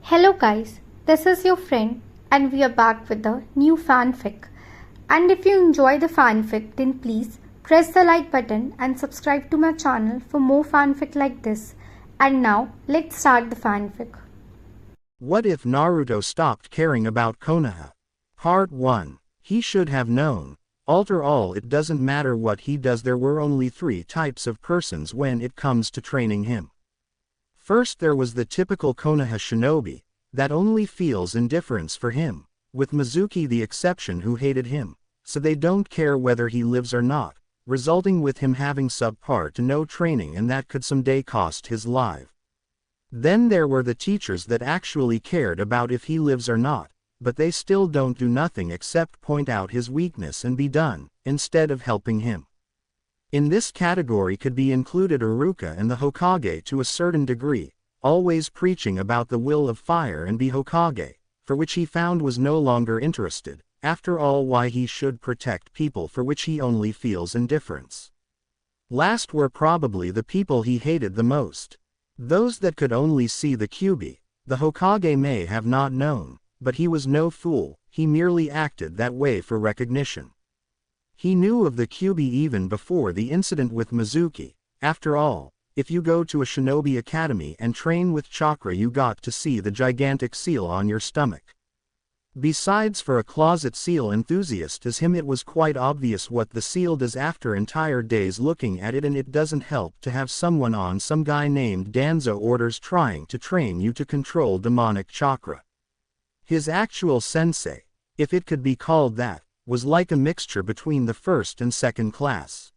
Hello guys, this is your friend and we are back with a new fanfic. And if you enjoy the fanfic then please press the like button and subscribe to my channel for more fanfic like this. And now let's start the fanfic. What if Naruto stopped caring about Konoha? Part 1. He should have known. After all, it doesn't matter what he does, there were only 3 types of persons when it comes to training him. First, there was the typical Konoha shinobi, that only feels indifference for him, with Mizuki the exception who hated him, so they don't care whether he lives or not, resulting with him having subpar to no training and that could someday cost his life. Then there were the teachers that actually cared about if he lives or not, but they still don't do nothing except point out his weakness and be done, instead of helping him. In this category could be included Iruka and the Hokage to a certain degree, always preaching about the will of fire and be Hokage, for which he found was no longer interested, after all why he should protect people for which he only feels indifference. Last were probably the people he hated the most. Those that could only see the Kyuubi. The Hokage may have not known, but he was no fool, he merely acted that way for recognition. He knew of the Kyuubi even before the incident with Mizuki. After all, if you go to a shinobi academy and train with chakra, you got to see the gigantic seal on your stomach. Besides, for a closet seal enthusiast as him, it was quite obvious what the seal does after entire days looking at it, and it doesn't help to have someone on some guy named Danzo orders trying to train you to control demonic chakra. His actual sensei, if it could be called that, was like a mixture between the first and second class.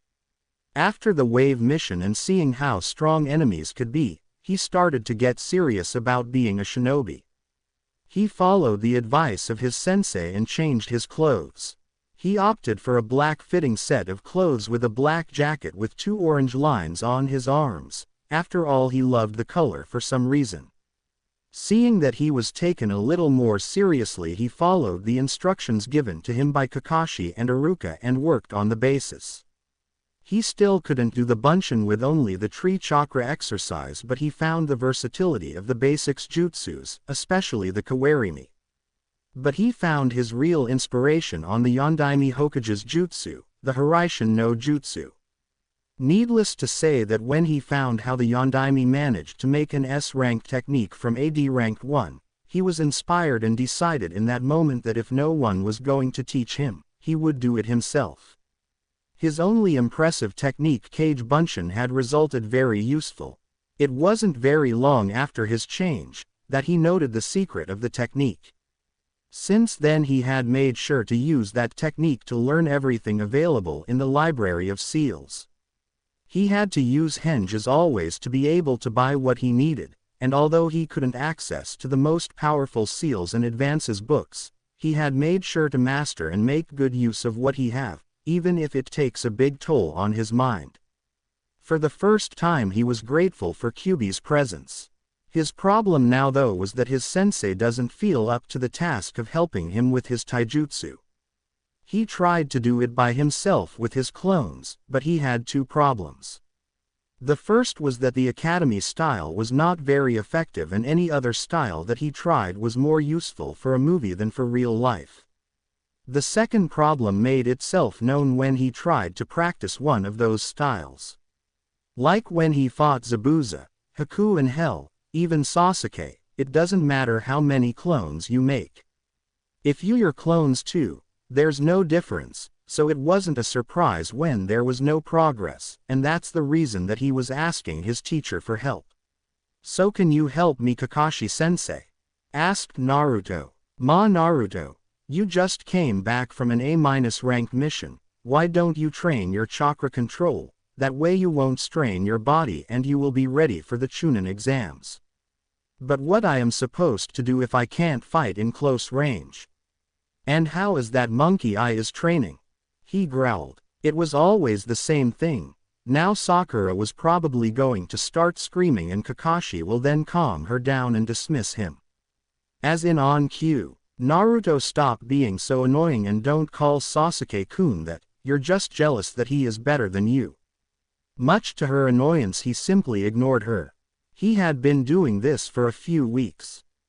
After the wave mission and seeing how strong enemies could be, he started to get serious about being a shinobi. He followed the advice of his sensei and changed his clothes. He opted for a black fitting set of clothes with a black jacket with 2 orange lines on his arms. After all, he loved the color for some reason. Seeing that he was taken a little more seriously, he followed the instructions given to him by Kakashi and Iruka and worked on the basis. He still couldn't do the Bunshin with only the tree chakra exercise, but he found the versatility of the basics jutsus, especially the Kawarimi. But he found his real inspiration on the Yondaime Hokage's jutsu, the Hiraishin no Jutsu. Needless to say that when he found how the Yondaime managed to make an S-rank technique from a D-ranked one, he was inspired and decided in that moment that if no one was going to teach him, he would do it himself. His only impressive technique, Kage Bunshin, had resulted very useful. It wasn't very long after his change that he noted the secret of the technique. Since then he had made sure to use that technique to learn everything available in the library of seals. He had to use henge as always to be able to buy what he needed, and although he couldn't access to the most powerful seals and advances books, he had made sure to master and make good use of what he have, even if it takes a big toll on his mind. For the first time he was grateful for Kyuubi's presence. His problem now though was that his sensei doesn't feel up to the task of helping him with his taijutsu. He tried to do it by himself with his clones, but he had 2 problems. The first was that the academy style was not very effective, and any other style that he tried was more useful for a movie than for real life. The second problem made itself known when he tried to practice one of those styles. Like when he fought Zabuza, Haku and Hell, even Sasuke, it doesn't matter how many clones you make. If your clones too, there's no difference, so it wasn't a surprise when there was no progress, and that's the reason that he was asking his teacher for help. "So can you help me, Kakashi-sensei?" asked Naruto. Naruto, you just came back from an A-rank mission, why don't you train your chakra control, that way you won't strain your body and you will be ready for the Chunin exams. But what I am supposed to do if I can't fight in close range? And how is that monkey I is training? He growled. It was always the same thing. Now Sakura was probably going to start screaming and Kakashi will then calm her down and dismiss him. As in on cue. Naruto, stop being so annoying and don't call Sasuke-kun that, you're just jealous that he is better than you. Much to her annoyance he simply ignored her. He had been doing this for a few weeks.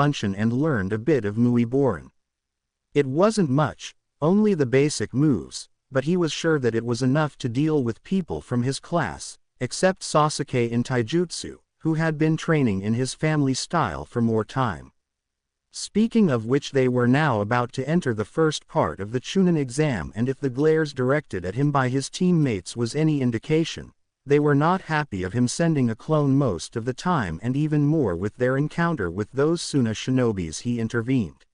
Bunshin and learned a bit of Muiboran. It wasn't much, only the basic moves, but he was sure that it was enough to deal with people from his class, except Sasuke in taijutsu, who had been training in his family style for more time. Speaking of which, they were now about to enter the first part of the Chunin exam, and if the glares directed at him by his teammates was any indication, they were not happy of him sending a clone most of the time, and even more with their encounter with those Suna shinobis. He intervened.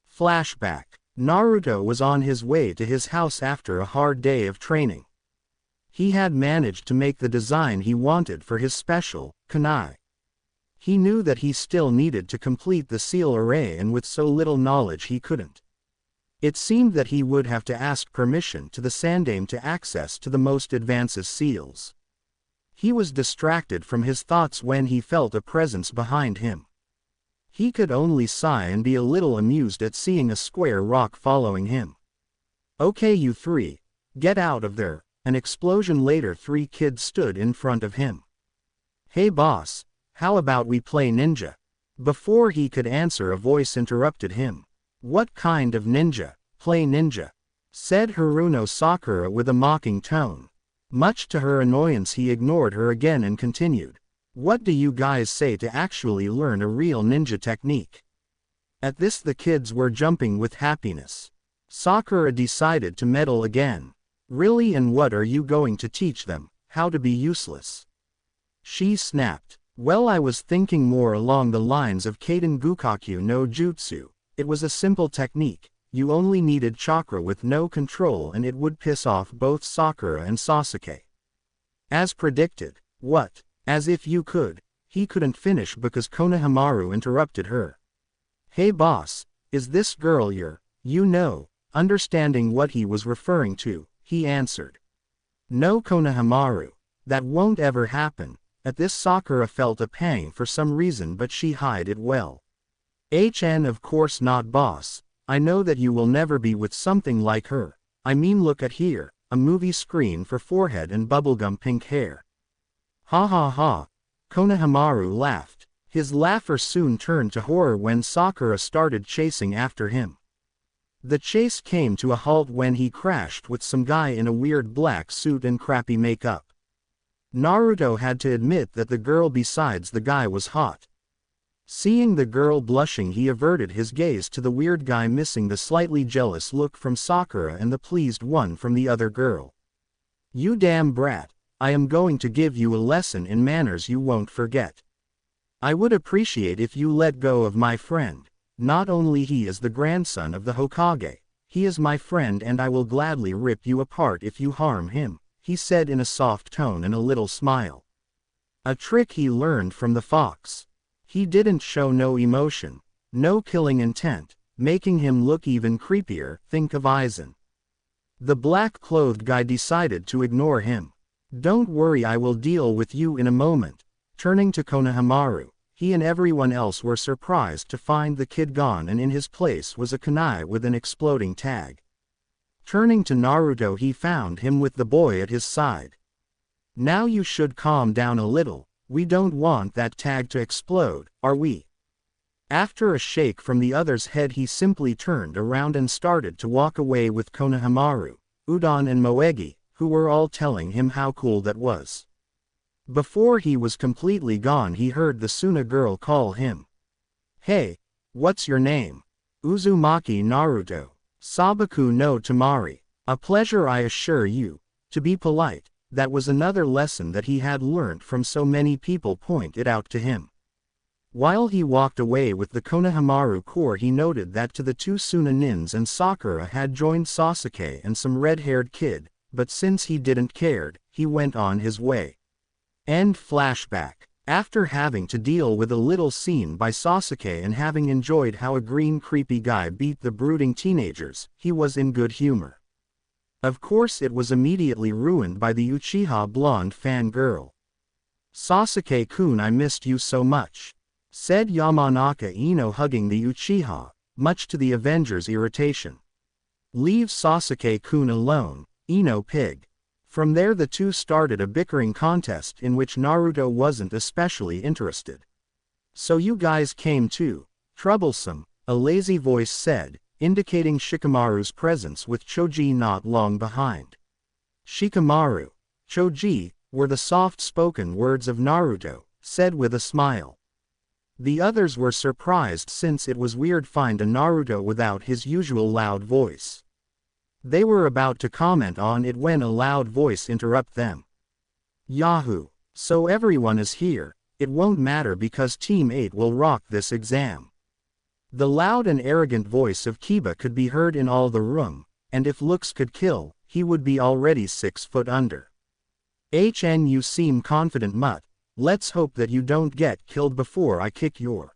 Flashback. Naruto was on his way to his house after a hard day of training. He had managed to make the design he wanted for his special kunai. He knew that he still needed to complete the seal array, and with so little knowledge he couldn't. It seemed that he would have to ask permission to the Sandaime to access to the most advanced seals. He was distracted from his thoughts when he felt a presence behind him. He could only sigh and be a little amused at seeing a square rock following him. "Okay, you three, get out of there." An explosion later, 3 kids stood in front of him. "Hey boss, how about we play ninja?" Before he could answer, a voice interrupted him. "What kind of ninja? Play ninja?" said Haruno Sakura with a mocking tone. Much to her annoyance, he ignored her again and continued. "What do you guys say to actually learn a real ninja technique?" At this the kids were jumping with happiness. Sakura decided to meddle again. "Really, and what are you going to teach them? How to be useless?" she snapped. "Well, I was thinking more along the lines of Kaden Gukakyu no Jutsu. It was a simple technique. You only needed chakra with no control, and it would piss off both Sakura and Sasuke." As predicted. "What? As if you could." He couldn't finish because Konohamaru interrupted her. "Hey boss, is this girl you know?" Understanding what he was referring to, he answered. "No, Konohamaru. That won't ever happen." At this, Sakura felt a pang for some reason, but she hid it well. "HN, of course not, boss. I know that you will never be with something like her. I mean, look at here, a movie screen for forehead and bubblegum pink hair." "Ha ha ha." Konohamaru laughed. His laughter soon turned to horror when Sakura started chasing after him. The chase came to a halt when he crashed with some guy in a weird black suit and crappy makeup. Naruto had to admit that the girl besides the guy was hot. Seeing the girl blushing, he averted his gaze to the weird guy, missing the slightly jealous look from Sakura and the pleased one from the other girl. "You damn brat, I am going to give you a lesson in manners you won't forget. I would appreciate if you let go of my friend. Not only he is the grandson of the Hokage, he is my friend, and I will gladly rip you apart if you harm him," he said in a soft tone and a little smile. A trick he learned from the fox. He didn't show no emotion, no killing intent, making him look even creepier. Think of Aizen. The black-clothed guy decided to ignore him. "Don't worry, I will deal with you in a moment." Turning to Konohamaru, he and everyone else were surprised to find the kid gone, and in his place was a kunai with an exploding tag. Turning to Naruto, he found him with the boy at his side. "Now you should calm down a little. We don't want that tag to explode, are we?" After a shake from the other's head, he simply turned around and started to walk away with Konohamaru, Udon and Moegi, who were all telling him how cool that was. Before he was completely gone, he heard the Suna girl call him. "Hey, what's your name?" "Uzumaki Naruto. Sabaku no Tamari. A pleasure, I assure you. To be polite." That was another lesson that he had learnt from so many people pointed out to him. While he walked away with the Konohamaru Corps, he noted that to the 2 Suna nins and Sakura had joined Sasuke and some red-haired kid, but since he didn't cared, he went on his way. End flashback. After having to deal with a little scene by Sasuke and having enjoyed how a green creepy guy beat the brooding teenagers, he was in good humor. Of course, it was immediately ruined by the Uchiha blonde fangirl. "Sasuke-kun, I missed you so much," said Yamanaka Ino, hugging the Uchiha, much to the Avengers' irritation. "Leave Sasuke-kun alone, Ino pig." From there the two started a bickering contest in which Naruto wasn't especially interested. "So you guys came too. Troublesome," a lazy voice said, indicating Shikamaru's presence with Choji not long behind. "Shikamaru, Choji," were the soft-spoken words of Naruto, said with a smile. The others were surprised since it was weird find a Naruto without his usual loud voice. They were about to comment on it when a loud voice interrupted them. Yahoo! So everyone is here, it won't matter because Team 8 will rock this exam. The loud and arrogant voice of Kiba could be heard in all the room, and if looks could kill, he would be already 6 foot under. You seem confident Mutt, let's hope that you don't get killed before I kick your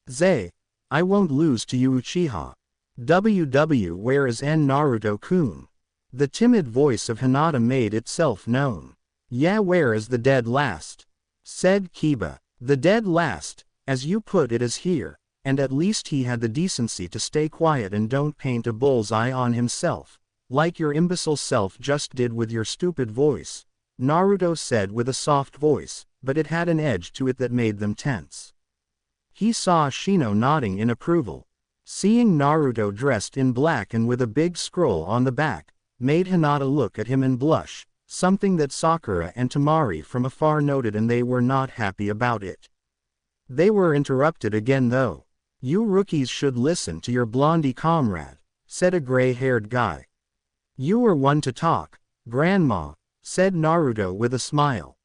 Zay. I won't lose to you Uchiha. Where is Naruto-kun? The timid voice of Hinata made itself known. Yeah, where is the dead last? Said Kiba. The dead last, as you put it, is here, and at least he had the decency to stay quiet and don't paint a bullseye on himself, like your imbecile self just did with your stupid voice, Naruto said with a soft voice, but it had an edge to it that made them tense. He saw Shino nodding in approval. Seeing Naruto dressed in black and with a big scroll on the back, made Hinata look at him and blush, something that Sakura and Temari from afar noted, and they were not happy about it. They were interrupted again though. You rookies should listen to your blondie comrade, said a gray-haired guy. You were one to talk, Grandma, said Naruto with a smile.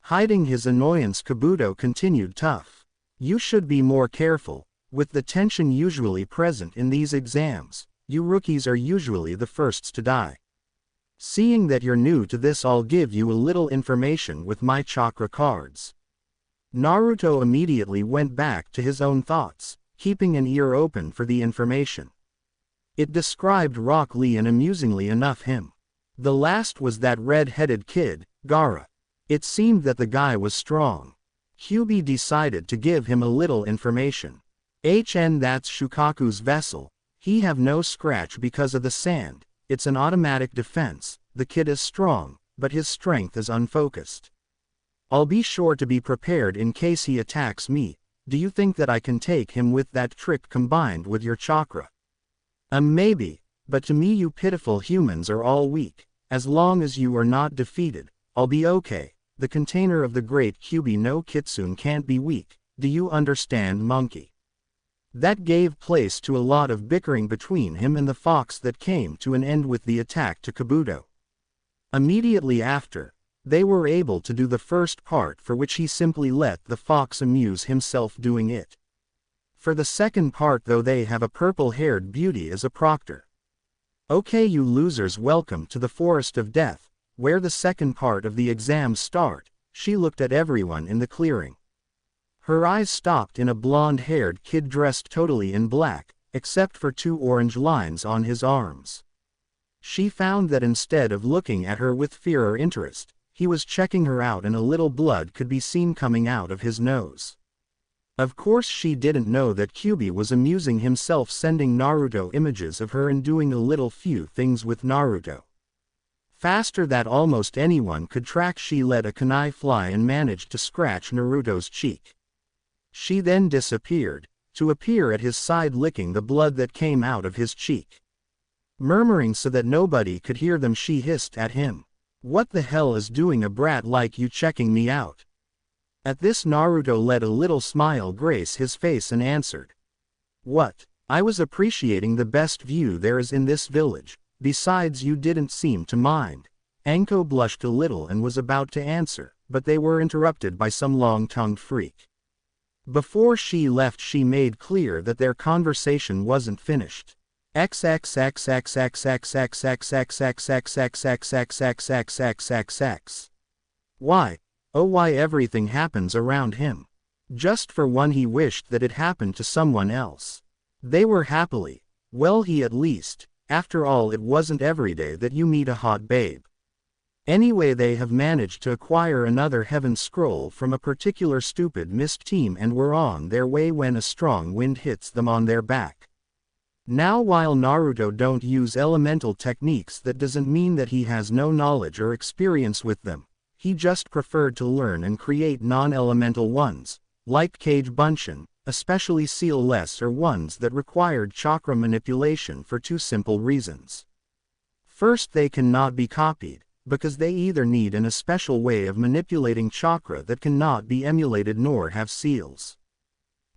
Hiding his annoyance, Kabuto continued tough. You should be more careful. With the tension usually present in these exams, you rookies are usually the firsts to die. Seeing that you're new to this, I'll give you a little information with my chakra cards. Naruto immediately went back to his own thoughts, keeping an ear open for the information. It described Rock Lee and amusingly enough him. The last was that red-headed kid, Gaara. It seemed that the guy was strong. Kyuubi decided to give him a little information. That's Shukaku's vessel. He have no scratch because of the sand. It's an automatic defense. The kid is strong, but his strength is unfocused. I'll be sure to be prepared in case he attacks me. Do you think that I can take him with that trick combined with your chakra? Maybe, but to me you pitiful humans are all weak. As long as you are not defeated, I'll be okay. The container of the great Kyuubi no Kitsune can't be weak. Do you understand, monkey? That gave place to a lot of bickering between him and the fox that came to an end with the attack to Kabuto. Immediately after, they were able to do the first part, for which he simply let the fox amuse himself doing it. For the second part though, they have a purple-haired beauty as a proctor. Okay you losers, welcome to the Forest of Death, where the second part of the exams start. She looked at everyone in the clearing. Her eyes stopped in a blonde-haired kid dressed totally in black, except for 2 orange lines on his arms. She found that instead of looking at her with fear or interest, he was checking her out, and a little blood could be seen coming out of his nose. Of course she didn't know that Kyuubi was amusing himself sending Naruto images of her and doing a little few things with Naruto. Faster that almost anyone could track, she let a kunai fly and managed to scratch Naruto's cheek. She then disappeared, to appear at his side licking the blood that came out of his cheek. Murmuring so that nobody could hear them, she hissed at him. What the hell is doing a brat like you checking me out? At this Naruto let a little smile grace his face and answered. What? I was appreciating the best view there is in this village, besides you didn't seem to mind. Anko blushed a little and was about to answer, but they were interrupted by some long-tongued freak. Before she left she made clear that their conversation wasn't finished. Why? Oh, why everything happens around him. Just for one he wished that it happened to someone else. They were happily, well he at least, after all it wasn't every day that you meet a hot babe. Anyway, they have managed to acquire another heaven scroll from a particular stupid mist team and were on their way when a strong wind hits them on their back. Now while Naruto don't use elemental techniques, that doesn't mean that he has no knowledge or experience with them. He just preferred to learn and create non-elemental ones, like Kage Bunshin, especially seal-less or ones that required chakra manipulation for 2 simple reasons. First, they cannot be copied, because they either need an especial way of manipulating chakra that cannot be emulated nor have seals.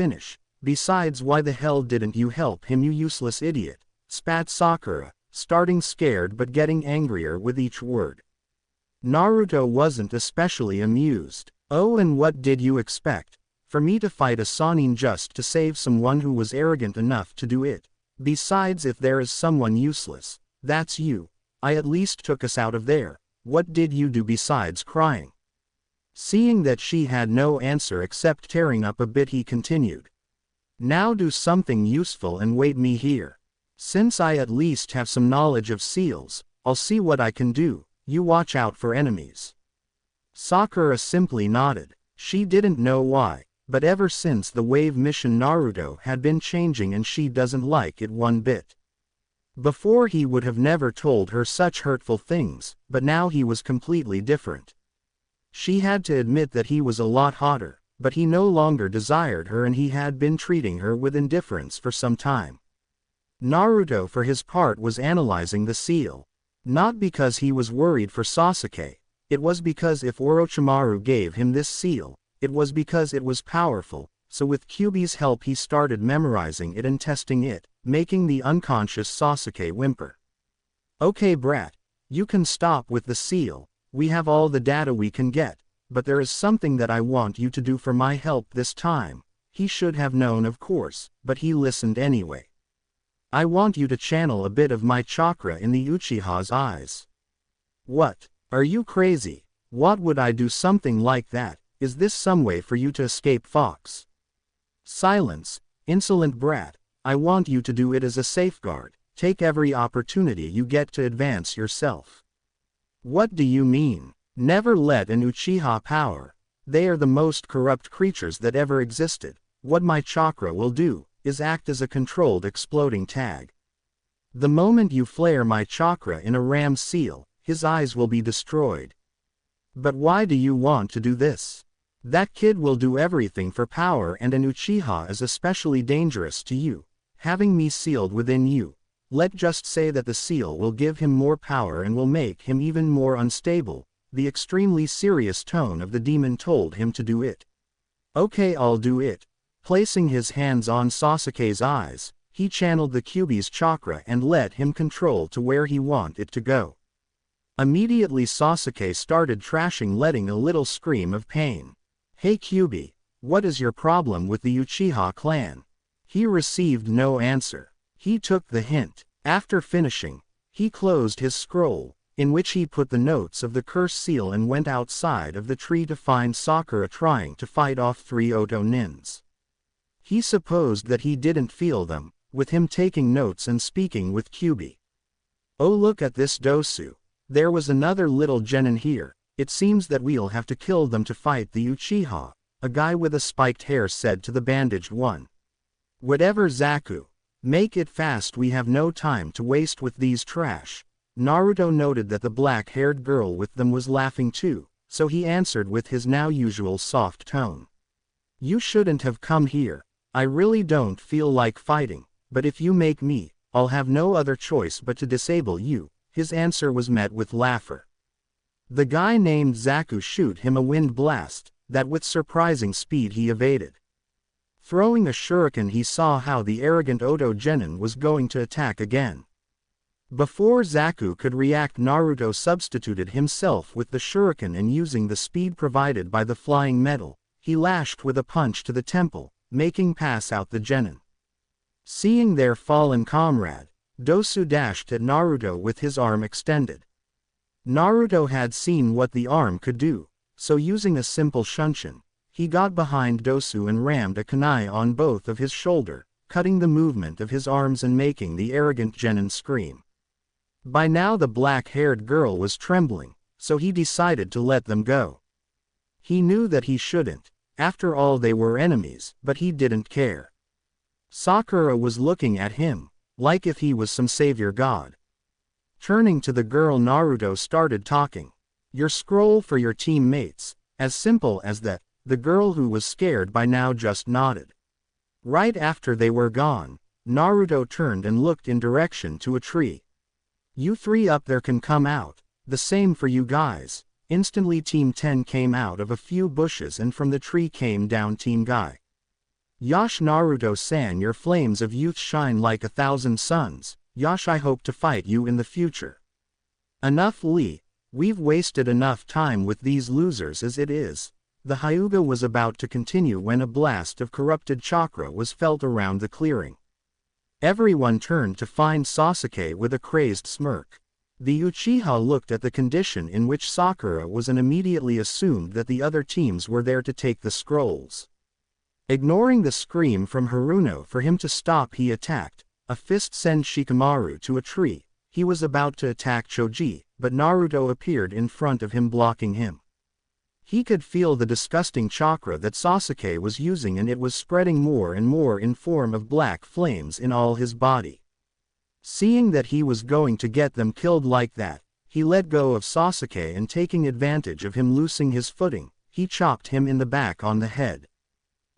finish. Besides, why the hell didn't you help him, you useless idiot? Spat Sakura, starting scared but getting angrier with each word. Naruto wasn't especially amused. Oh, and what did you expect? For me to fight a Sannin just to save someone who was arrogant enough to do it? Besides, if there is someone useless, that's you. I at least took us out of there. What did you do besides crying? Seeing that she had no answer except tearing up a bit, he continued. Now do something useful and wait me here. Since I at least have some knowledge of seals, I'll see what I can do. You watch out for enemies. Sakura simply nodded. She didn't know why, but ever since the wave mission Naruto had been changing and she doesn't like it one bit. Before he would have never told her such hurtful things, but now he was completely different. She had to admit that he was a lot hotter, but he no longer desired her and he had been treating her with indifference for some time. Naruto for his part was analyzing the seal. Not because he was worried for Sasuke, it was because if Orochimaru gave him this seal, it was because it was powerful, so with Kyuubi's help he started memorizing it and testing it, making the unconscious Sasuke whimper. Okay brat, you can stop with the seal, we have all the data we can get, but there is something that I want you to do for my help this time. He should have known, of course, but he listened anyway. I want you to channel a bit of my chakra in the Uchiha's eyes. What? Are you crazy? What would I do something like that? Is this some way for you to escape Fox? Silence, insolent brat. I want you to do it as a safeguard. Take every opportunity you get to advance yourself. What do you mean? Never let an Uchiha power. They are the most corrupt creatures that ever existed. What my chakra will do is act as a controlled exploding tag. The moment you flare my chakra in a ram seal, his eyes will be destroyed. But why do you want to do this? That kid will do everything for power, and an Uchiha is especially dangerous to you. Having me sealed within you, let's just say that the seal will give him more power and will make him even more unstable. The extremely serious tone of the demon told him to do it. Okay, I'll do it. Placing his hands on Sasuke's eyes, he channeled the Kyuubi's chakra and let him control to where he wanted it to go. Immediately Sasuke started trashing, letting a little scream of pain. Hey Kyuubi, what is your problem with the Uchiha clan? He received no answer. He took the hint. After finishing, he closed his scroll. in which he put the notes of the curse seal and went outside of the tree to find Sakura trying to fight off 3 Oto nins. He supposed that he didn't feel them, with him taking notes and speaking with Kyubi. Oh, look at this Dosu. There was another little genin here. It seems that we'll have to kill them to fight the Uchiha, a guy with a spiked hair said to the bandaged one. Whatever, Zaku. Make it fast, we have no time to waste with these trash. Naruto noted that the black-haired girl with them was laughing too, so he answered with his now usual soft tone. You shouldn't have come here. I really don't feel like fighting, but if you make me, I'll have no other choice but to disable you. His answer was met with laughter. The guy named Zaku shoot him a wind blast, that with surprising speed he evaded. Throwing a shuriken, he saw how the arrogant Oto genin was going to attack again. Before Zaku could react, Naruto substituted himself with the shuriken and using the speed provided by the flying metal, he lashed with a punch to the temple, making pass out the genin. Seeing their fallen comrade, Dosu dashed at Naruto with his arm extended. Naruto had seen what the arm could do, so using a simple shunshin, he got behind Dosu and rammed a kunai on both of his shoulder, cutting the movement of his arms and making the arrogant genin scream. By now the black-haired girl was trembling, so he decided to let them go. He knew that he shouldn't, after all they were enemies, but he didn't care. Sakura was looking at him, like if he was some savior god. Turning to the girl, Naruto started talking. Your scroll for your teammates, as simple as that. The girl, who was scared by now, just nodded. Right after they were gone, Naruto turned and looked in direction to a tree. You 3 up there can come out, the same for you guys. Instantly Team 10 came out of a few bushes and from the tree came down Team Guy. Yash, Naruto-san, your flames of youth shine like 1,000 suns. Yash, I hope to fight you in the future. Enough, Lee. We've wasted enough time with these losers as it is. The Hyuga was about to continue when a blast of corrupted chakra was felt around the clearing. Everyone turned to find Sasuke with a crazed smirk. The Uchiha looked at the condition in which Sakura was and immediately assumed that the other teams were there to take the scrolls. Ignoring the scream from Haruno for him to stop, he attacked. A fist sent Shikamaru to a tree. He was about to attack Choji, but Naruto appeared in front of him, blocking him. He could feel the disgusting chakra that Sasuke was using, and it was spreading more and more in form of black flames in all his body. Seeing that he was going to get them killed like that, he let go of Sasuke and, taking advantage of him losing his footing, he chopped him in the back on the head.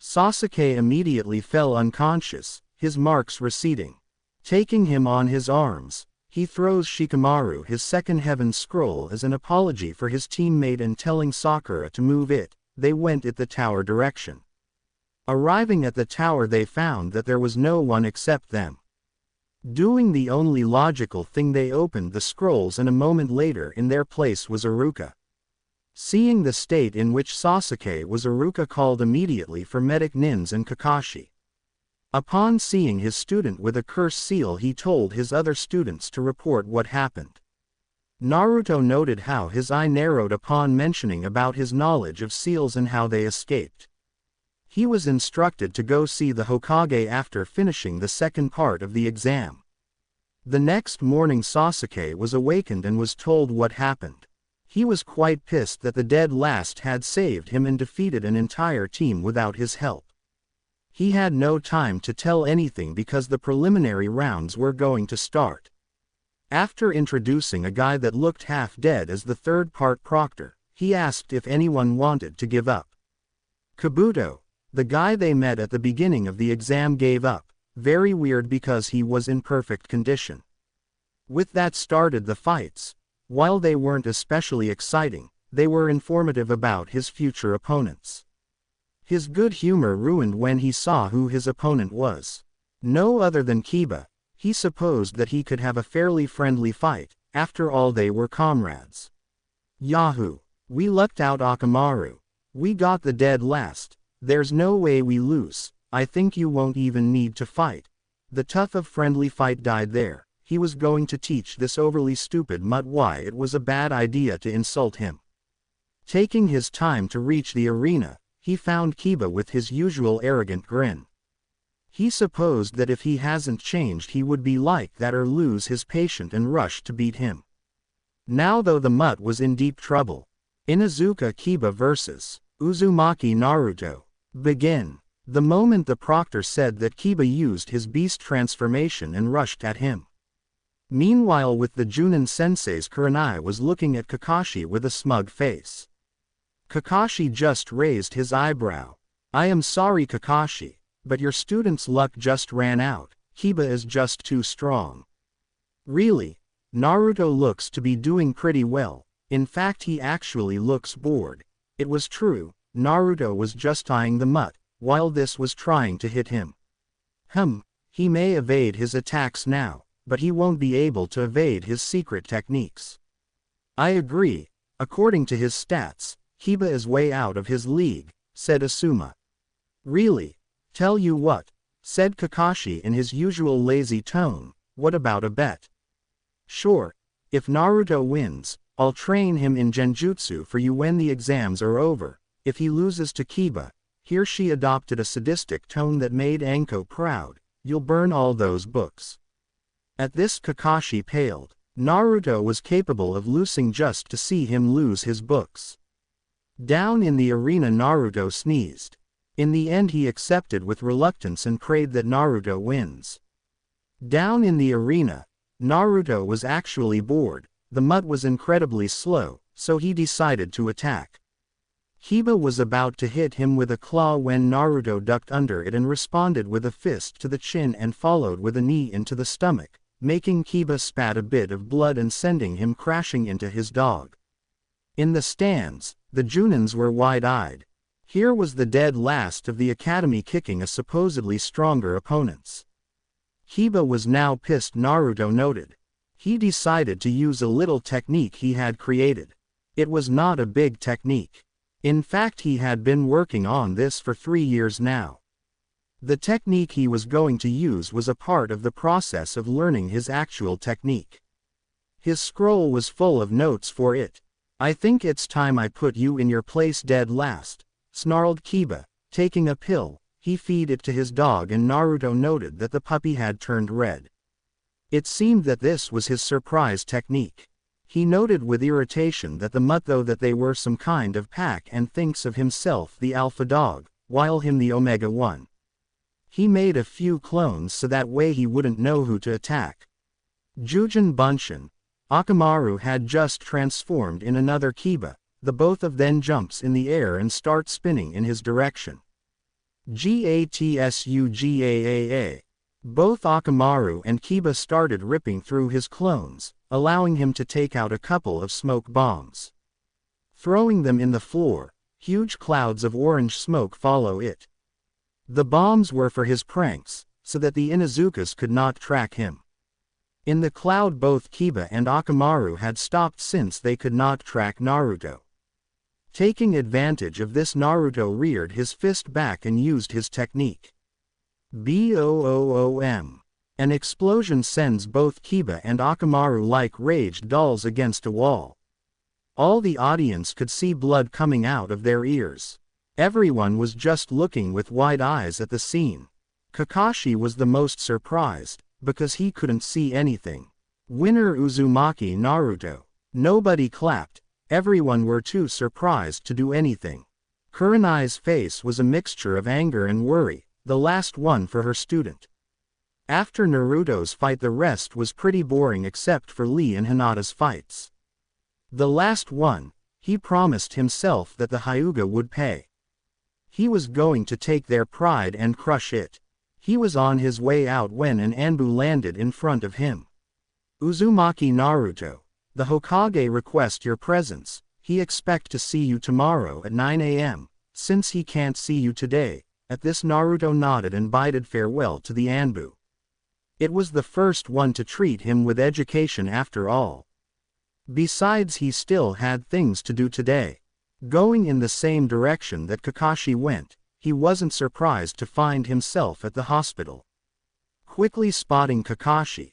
Sasuke immediately fell unconscious, his marks receding. Taking him on his arms, he throws Shikamaru his second heaven scroll as an apology for his teammate and telling Sakura to move it. They went at the tower direction. Arriving at the tower, they found that there was no one except them. Doing the only logical thing, they opened the scrolls, and a moment later in their place was Iruka. Seeing the state in which Sasuke was, Iruka called immediately for medic Nins and Kakashi. Upon seeing his student with a curse seal, he told his other students to report what happened. Naruto noted how his eye narrowed upon mentioning about his knowledge of seals and how they escaped. He was instructed to go see the Hokage after finishing the second part of the exam. The next morning Sasuke was awakened and was told what happened. He was quite pissed that the dead last had saved him and defeated an entire team without his help. He had no time to tell anything because the preliminary rounds were going to start. After introducing a guy that looked half dead as the third part proctor, he asked if anyone wanted to give up. Kabuto, the guy they met at the beginning of the exam, gave up. Very weird because he was in perfect condition. With that started the fights. While they weren't especially exciting, they were informative about his future opponents. His good humor ruined when he saw who his opponent was. No other than Kiba. He supposed that he could have a fairly friendly fight, after all they were comrades. Yahoo! We lucked out, Akamaru. We got the dead last. There's no way we lose. I think you won't even need to fight. The tough of friendly fight died there. he was going to teach this overly stupid mutt why it was a bad idea to insult him. Taking his time to reach the arena, he found Kiba with his usual arrogant grin. He supposed that if he hasn't changed he would be like that or lose his patience and rush to beat him. Now though the mutt was in deep trouble. Inuzuka Kiba vs. Uzumaki Naruto. Begin. The moment the proctor said that, Kiba used his beast transformation and rushed at him. Meanwhile with the Junin sensei's Kurenai was looking at Kakashi with a smug face. Kakashi just raised his eyebrow. I am sorry Kakashi, but your student's luck just ran out. Kiba is just too strong. Really? Naruto looks to be doing pretty well. In fact he actually looks bored. It was true, Naruto was just eyeing the mutt, while this was trying to hit him. He may evade his attacks now, but he won't be able to evade his secret techniques. I agree, according to his stats, Kiba is way out of his league, said Asuma. Really? Tell you what, said Kakashi in his usual lazy tone, what about a bet? Sure, if Naruto wins, I'll train him in genjutsu for you when the exams are over. If he loses to Kiba, here she adopted a sadistic tone that made Anko proud, you'll burn all those books. At this Kakashi paled. Naruto was capable of losing just to see him lose his books. Down in the arena Naruto sneezed. In the end he accepted with reluctance and prayed that Naruto wins. Down in the arena, Naruto was actually bored. The mutt was incredibly slow, so he decided to attack. Kiba was about to hit him with a claw when Naruto ducked under it and responded with a fist to the chin and followed with a knee into the stomach, making Kiba spat a bit of blood and sending him crashing into his dog. In the stands, the Junins were wide-eyed. Here was the dead last of the academy kicking a supposedly stronger opponents. Kiba was now pissed, Naruto noted. He decided to use a little technique he had created. It was not a big technique. In fact he had been working on this for 3 years now. The technique he was going to use was a part of the process of learning his actual technique. His scroll was full of notes for it. I think it's time I put you in your place, dead last, snarled Kiba. Taking a pill, he fed it to his dog and Naruto noted that the puppy had turned red. It seemed that this was his surprise technique. He noted with irritation that the mutt though that they were some kind of pack and thinks of himself the alpha dog, while him the omega one. He made a few clones so that way he wouldn't know who to attack. Jujin Bunshin. Akamaru had just transformed in another Kiba. The both of them jumps in the air and start spinning in his direction. Gatsugaa. Both Akamaru and Kiba started ripping through his clones, allowing him to take out a couple of smoke bombs. Throwing them in the floor, huge clouds of orange smoke follow it. The bombs were for his pranks, so that the Inuzukas could not track him. In the cloud both Kiba and Akamaru had stopped since they could not track Naruto. Taking advantage of this, Naruto reared his fist back and used his technique. Boom! An explosion sends both Kiba and Akamaru like raged dolls against a wall. All the audience could see blood coming out of their ears. Everyone was just looking with wide eyes at the scene. Kakashi was the most surprised, because he couldn't see anything. Winner Uzumaki Naruto. Nobody clapped, everyone were too surprised to do anything. Kurenai's face was a mixture of anger and worry, the last one for her student. After Naruto's fight the rest was pretty boring except for Lee and Hinata's fights. The last one, he promised himself that the Hyuga would pay. He was going to take their pride and crush it. He was on his way out when an Anbu landed in front of him. Uzumaki Naruto. The Hokage request your presence. He expect to see you tomorrow at 9 a.m. Since he can't see you today. At this Naruto nodded and bided farewell to the Anbu. It was the first one to treat him with education after all. Besides he still had things to do today. Going in the same direction that Kakashi went, he wasn't surprised to find himself at the hospital. Quickly spotting Kakashi,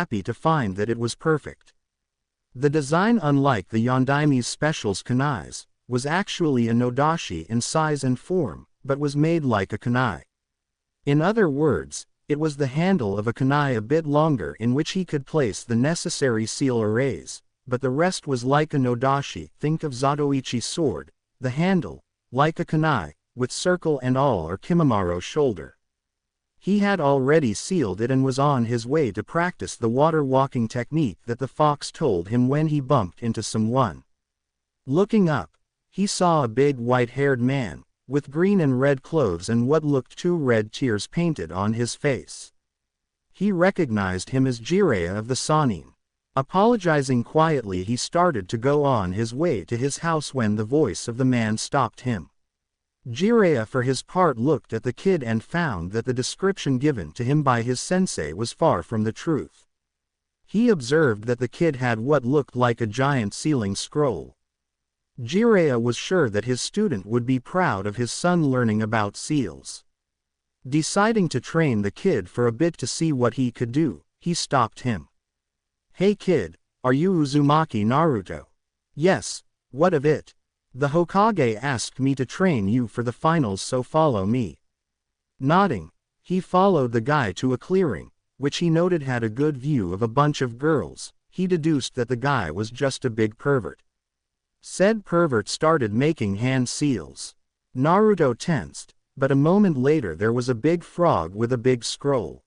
happy to find that it was perfect. The design, unlike the Yondaime's specials kunais, was actually a nodashi in size and form, but was made like a kunai. In other words, it was the handle of a kunai a bit longer in which he could place the necessary seal arrays, but the rest was like a nodashi. Think of Zatoichi's sword, the handle, like a kunai, with circle and all, or Kimamaro's shoulder. He had already sealed it and was on his way to practice the water walking technique that the fox told him when he bumped into someone. Looking up, he saw a big white-haired man, with green and red clothes and what looked 2 red tears painted on his face. He recognized him as Jiraiya of the Sannin. Apologizing quietly, he started to go on his way to his house when the voice of the man stopped him. Jiraiya for his part looked at the kid and found that the description given to him by his sensei was far from the truth. He observed that the kid had what looked like a giant sealing scroll. Jiraiya was sure that his student would be proud of his son learning about seals. Deciding to train the kid for a bit to see what he could do, he stopped him. "Hey kid, are you Uzumaki Naruto?" "Yes, what of it?" "The Hokage asked me to train you for the finals, so follow me." Nodding, he followed the guy to a clearing, which he noted had a good view of a bunch of girls. He deduced that the guy was just a big pervert. Said pervert started making hand seals. Naruto tensed, but a moment later there was a big frog with a big scroll.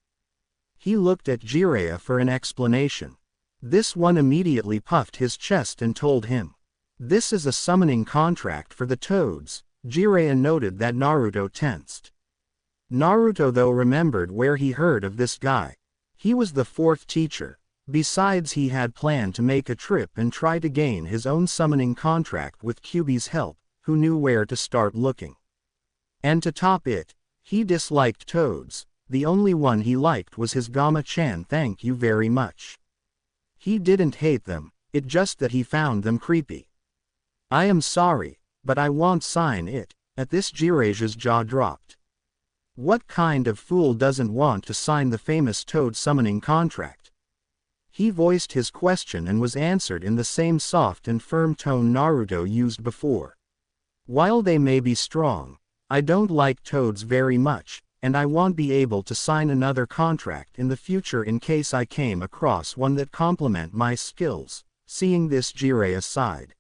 He looked at Jiraiya for an explanation. This one immediately puffed his chest and told him, "This is a summoning contract for the toads." Jiraiya noted that Naruto tensed. Naruto though remembered where he heard of this guy. He was the 4th teacher. Besides, he had planned to make a trip and try to gain his own summoning contract with Kyuubi's help, who knew where to start looking. And to top it, he disliked toads. The only one he liked was his Gama-chan. Thank you very much. He didn't hate them, it just that he found them creepy. "I am sorry, but I won't sign it." At this Jiraiya's jaw dropped. What kind of fool doesn't want to sign the famous toad summoning contract? He voiced his question and was answered in the same soft and firm tone Naruto used before. "While they may be strong, I don't like toads very much, and I won't be able to sign another contract in the future in case I came across one that complement my skills." Seeing this, Jiraiya sighed.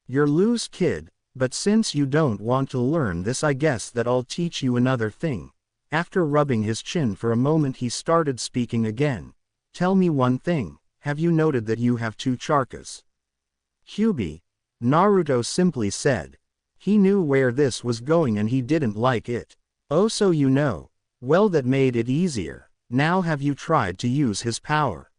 "You're loose, kid, but since you don't want to learn this, I guess that I'll teach you another thing." After rubbing his chin for a moment, he started speaking again. "Tell me one thing, have you noted that you have 2 charkas?" "Kyuubi," Naruto simply said. He knew where this was going and he didn't like it. "Oh, so you know. Well, that made it easier. Now have you tried to use his power?"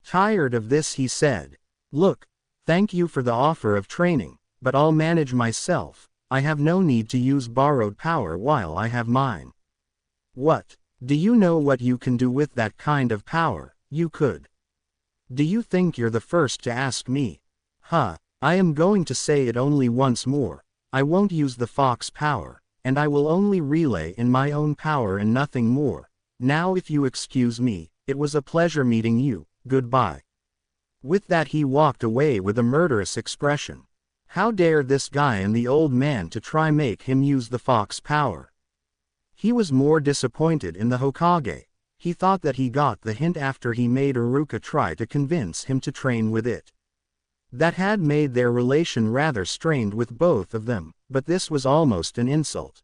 Tired of this, he said, "Look, thank you for the offer of training, but I'll manage myself. I have no need to use borrowed power while I have mine." "What? Do you know what you can do with that kind of power?" "You could." "Do you think you're the first to ask me?" "Huh, I am going to say it only once more. I won't use the fox power, and I will only relay in my own power and nothing more. Now if you excuse me, it was a pleasure meeting you, goodbye." With that he walked away with a murderous expression. How dare this guy and the old man to try make him use the fox power? He was more disappointed in the Hokage. He thought that he got the hint after he made Iruka try to convince him to train with it. That had made their relation rather strained with both of them, but this was almost an insult.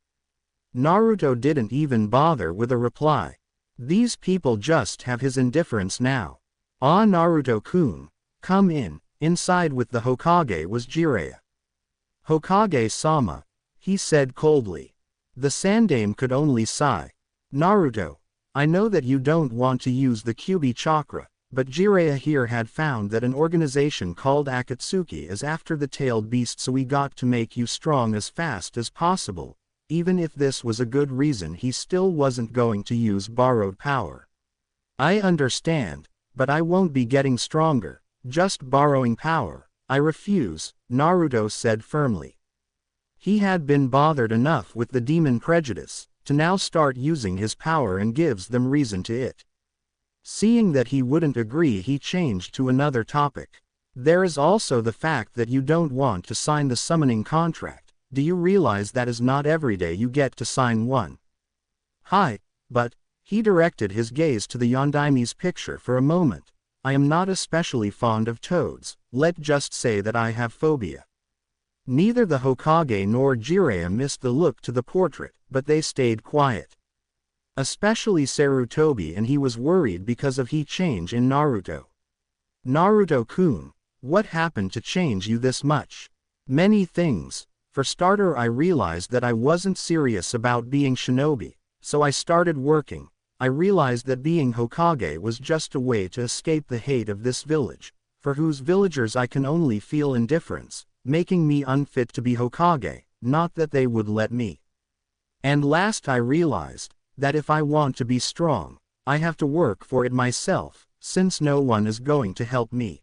Naruto didn't even bother with a reply. These people just have his indifference now. Ah, Naruto-kun, come in. Inside with the Hokage was Jiraiya. Hokage-sama, he said coldly. The Sandaime could only sigh. Naruto, I know that you don't want to use the Kyuubi chakra, but Jiraiya here had found that an organization called Akatsuki is after the tailed beast, so we got to make you strong as fast as possible. Even if this was a good reason, he still wasn't going to use borrowed power. I understand, but I won't be getting stronger, just borrowing power. I refuse, Naruto said firmly. He had been bothered enough with the demon prejudice, to now start using his power and gives them reason to it. Seeing that he wouldn't agree, he changed to another topic. There is also the fact that you don't want to sign the summoning contract. Do you realize that is not every day you get to sign one? Hi, but, he directed his gaze to the Yondaime's picture for a moment. I am not especially fond of toads, let's just say that I have phobia. Neither the Hokage nor Jiraiya missed the look to the portrait, but they stayed quiet. Especially Sarutobi, and he was worried because of the change in Naruto. Naruto-kun, what happened to change you this much? Many things. For starter, I realized that I wasn't serious about being shinobi, so I started working. I realized that being Hokage was just a way to escape the hate of this village, for whose villagers I can only feel indifference, making me unfit to be Hokage, not that they would let me. And last, I realized that if I want to be strong, I have to work for it myself, since no one is going to help me.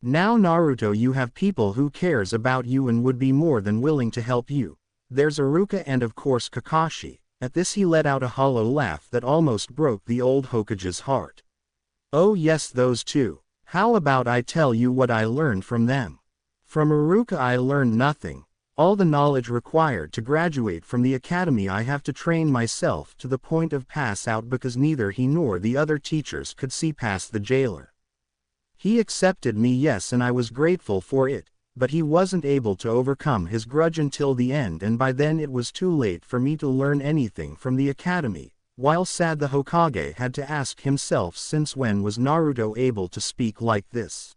Now Naruto, you have people who cares about you and would be more than willing to help you. There's Iruka and of course Kakashi. At this he let out a hollow laugh that almost broke the old Hokage's heart. Oh yes, those two. How about I tell you what I learned from them? From Iruka I learned nothing. All the knowledge required to graduate from the academy I have to train myself to the point of pass out, because neither he nor the other teachers could see past the jailer. He accepted me, yes, and I was grateful for it, but he wasn't able to overcome his grudge until the end, and by then it was too late for me to learn anything from the academy. While sad, the Hokage had to ask himself, since when was Naruto able to speak like this?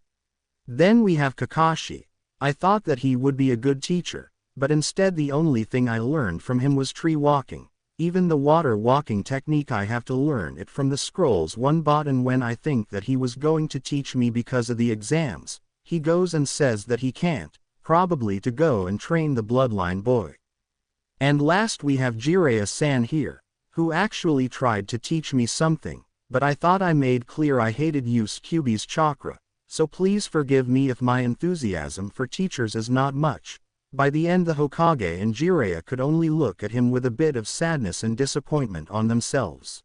Then we have Kakashi. I thought that he would be a good teacher, but instead the only thing I learned from him was tree walking. Even the water walking technique I have to learn it from the scrolls one bought, and when I think that he was going to teach me because of the exams, he goes and says that he can't, probably to go and train the bloodline boy. And last we have Jiraiya-san here, who actually tried to teach me something, but I thought I made clear I hated use Kyuubi's chakra, so please forgive me if my enthusiasm for teachers is not much. By the end the Hokage and Jiraiya could only look at him with a bit of sadness and disappointment on themselves.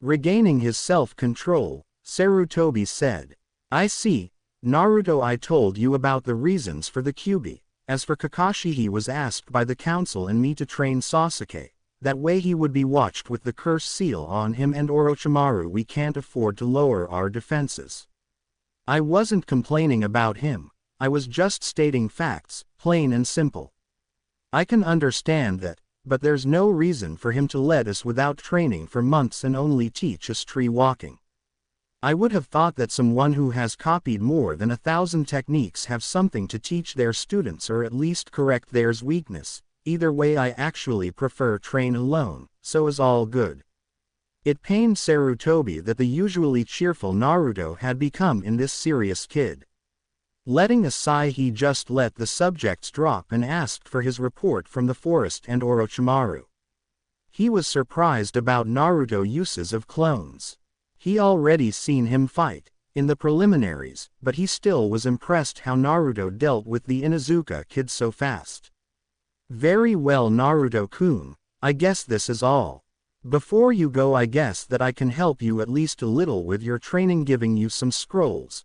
Regaining his self-control, Sarutobi said, I see, Naruto, I told you about the reasons for the Kyuubi. As for Kakashi, he was asked by the council and me to train Sasuke. That way he would be watched with the curse seal on him, and Orochimaru, we can't afford to lower our defenses. I wasn't complaining about him. I was just stating facts, plain and simple. I can understand that, but there's no reason for him to let us without training for months and only teach us tree walking. I would have thought that someone who has copied more than 1,000 techniques have something to teach their students, or at least correct theirs weakness. Either way, I actually prefer train alone, so is all good. It pained Sarutobi that the usually cheerful Naruto had become in this serious kid. Letting a sigh, he just let the subjects drop and asked for his report from the forest and Orochimaru. He was surprised about Naruto's uses of clones. He already seen him fight in the preliminaries, but he still was impressed how Naruto dealt with the Inuzuka kid so fast. Very well, Naruto-kun, I guess this is all. Before you go, I guess that I can help you at least a little with your training, giving you some scrolls.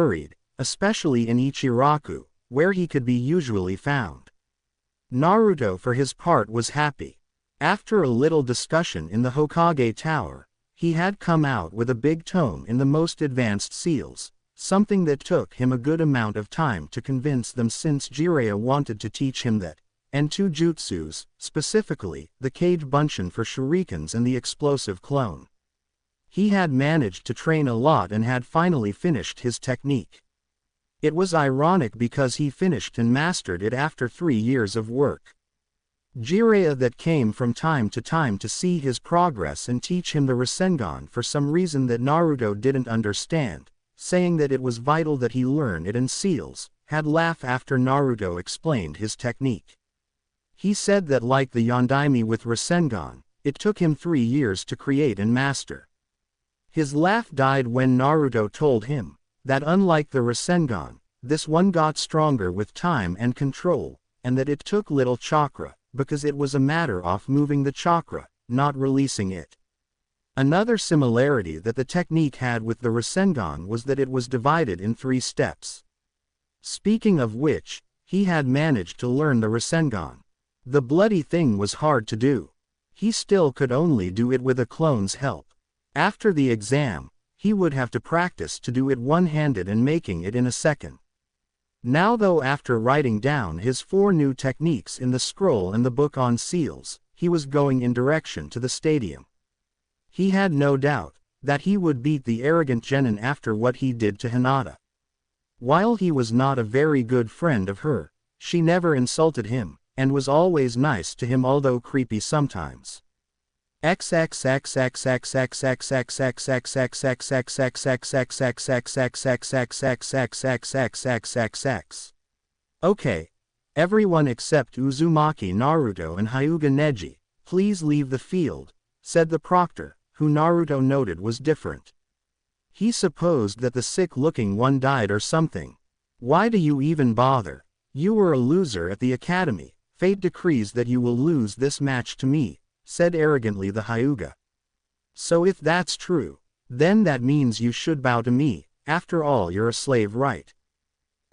worried, especially in Ichiraku, where he could be usually found. Naruto for his part was happy. After a little discussion in the Hokage Tower, he had come out with a big tome in the most advanced seals, something that took him a good amount of time to convince them since Jiraiya wanted to teach him that, and two jutsus, specifically, the Kage Bunshin for shurikens and the explosive clone. He had managed to train a lot and had finally finished his technique. It was ironic because he finished and mastered it after 3 years of work. Jiraiya that came from time to see his progress and teach him the Rasengan for some reason that Naruto didn't understand, saying that it was vital that he learn it in seals, had laugh after Naruto explained his technique. He said that like the Yondaime with Rasengan, it took him 3 years to create and master. His laugh died when Naruto told him that unlike the Rasengan, this one got stronger with time and control, and that it took little chakra, because it was a matter of moving the chakra, not releasing it. Another similarity that the technique had with the Rasengan was that it was divided in 3 steps. Speaking of which, he had managed to learn the Rasengan. The bloody thing was hard to do. He still could only do it with a clone's help. After the exam, he would have to practice to do it one-handed and making it in a second. Now though, after writing down his 4 new techniques in the scroll and the book on seals, he was going in direction to the stadium. He had no doubt that he would beat the arrogant genin after what he did to Hinata. While he was not a very good friend of her, she never insulted him, and was always nice to him although creepy sometimes. Okay. Everyone except Uzumaki Naruto and Hyuga Neji, please leave the field, said the proctor, who Naruto noted was different. He supposed that the sick-looking one died or something. Why do you even bother? You were a loser at the academy. Fate decrees that you will lose this match to me, said arrogantly the Hyuga. So if that's true, then that means you should bow to me, after all you're a slave, right?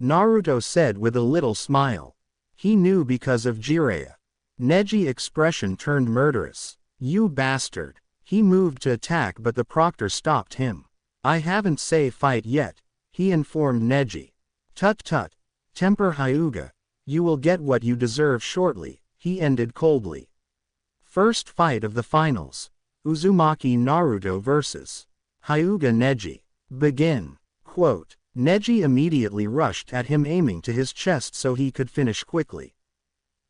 Naruto said with a little smile. He knew because of Jiraiya. Neji's expression turned murderous. You bastard. He moved to attack but the proctor stopped him. I haven't say fight yet, he informed Neji. Tut tut. Temper Hyuga. You will get what you deserve shortly, he ended coldly. First fight of the finals. Uzumaki Naruto vs. Hyuga Neji. Begin. Quote. Neji immediately rushed at him aiming to his chest so he could finish quickly.